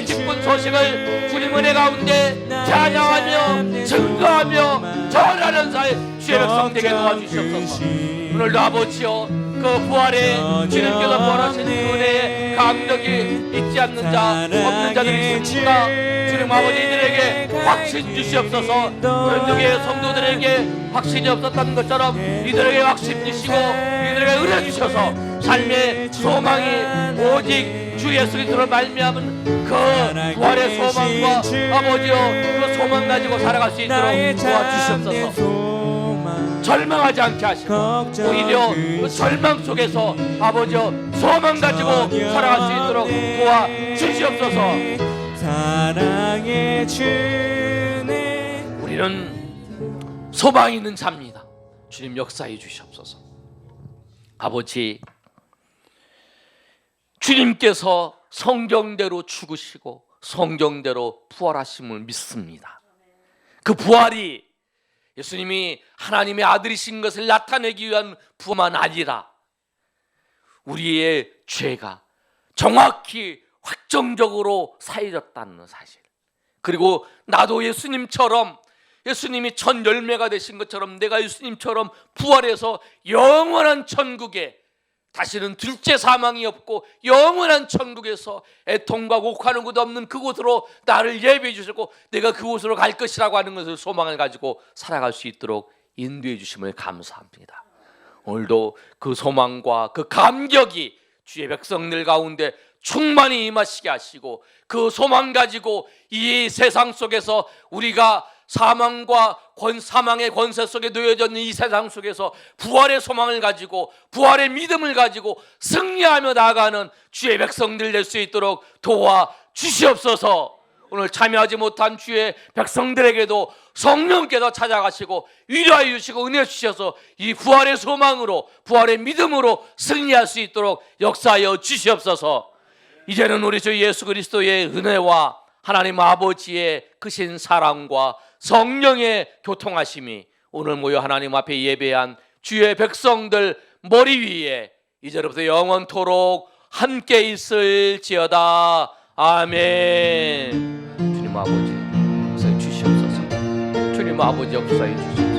기쁜 소식을 주님 은혜 가운데 찬양하며 증거하며 전하는 사이 주의 백성 되게 도와주시옵소서. 오늘도 아버지여 그 부활에 주님께서 부활하신 그 은혜의 감격이 있지 않는 자 없는 자들이 있습니까? 주님 아버지 이들에게 확신 주시옵소서. 그런 중에 성도들에게 확신이 없었다는 것처럼 이들에게 확신 주시고 이들에게 은혜 주셔서 삶의 소망이 오직 주 예수 그리스도를 말미암은 그 부활의 소망과 아버지여 그 소망 가지고 살아갈 수 있도록 도와주시옵소서. 절망하지 않게 하시고 오히려 그 절망 속에서 아버지여 소망 가지고 살아갈 수 있도록 도와주시옵소서. 사랑의 주네. 우리는 소망이 있는 자입니다. 주님 역사해 주시옵소서. 아버지, 주님께서 성경대로 죽으시고 성경대로 부활하심을 믿습니다. 그 부활이 예수님이 하나님의 아들이신 것을 나타내기 위한 부활만 아니라 우리의 죄가 정확히 확정적으로 사해졌다는 사실, 그리고 나도 예수님처럼 예수님이 첫 열매가 되신 것처럼 내가 예수님처럼 부활해서 영원한 천국에, 다시는 둘째 사망이 없고 영원한 천국에서 애통과 곡하는 것도 없는 그곳으로 나를 예비해 주셨고 내가 그곳으로 갈 것이라고 하는 것을 소망을 가지고 살아갈 수 있도록 인도해 주심을 감사합니다. 오늘도 그 소망과 그 감격이 주의 백성들 가운데 충만히 임하시게 하시고 그 소망 가지고 이 세상 속에서 우리가 사망의 권세 속에 놓여져 있는 이 세상 속에서 부활의 소망을 가지고 부활의 믿음을 가지고 승리하며 나아가는 주의 백성들 될 수 있도록 도와 주시옵소서. 오늘 참여하지 못한 주의 백성들에게도 성령께서 찾아가시고 위로하여 주시고 은혜 주셔서 이 부활의 소망으로 부활의 믿음으로 승리할 수 있도록 역사하여 주시옵소서. 이제는 우리 주 예수 그리스도의 은혜와 하나님 아버지의 크신 사랑과 성령의 교통하심이 오늘 모여 하나님 앞에 예배한 주의 백성들 머리 위에 이제로부터 영원토록 함께 있을지어다. 아멘. 주님 아버지 역사해 주시옵소서. 주님 아버지 역사해 주시옵소서.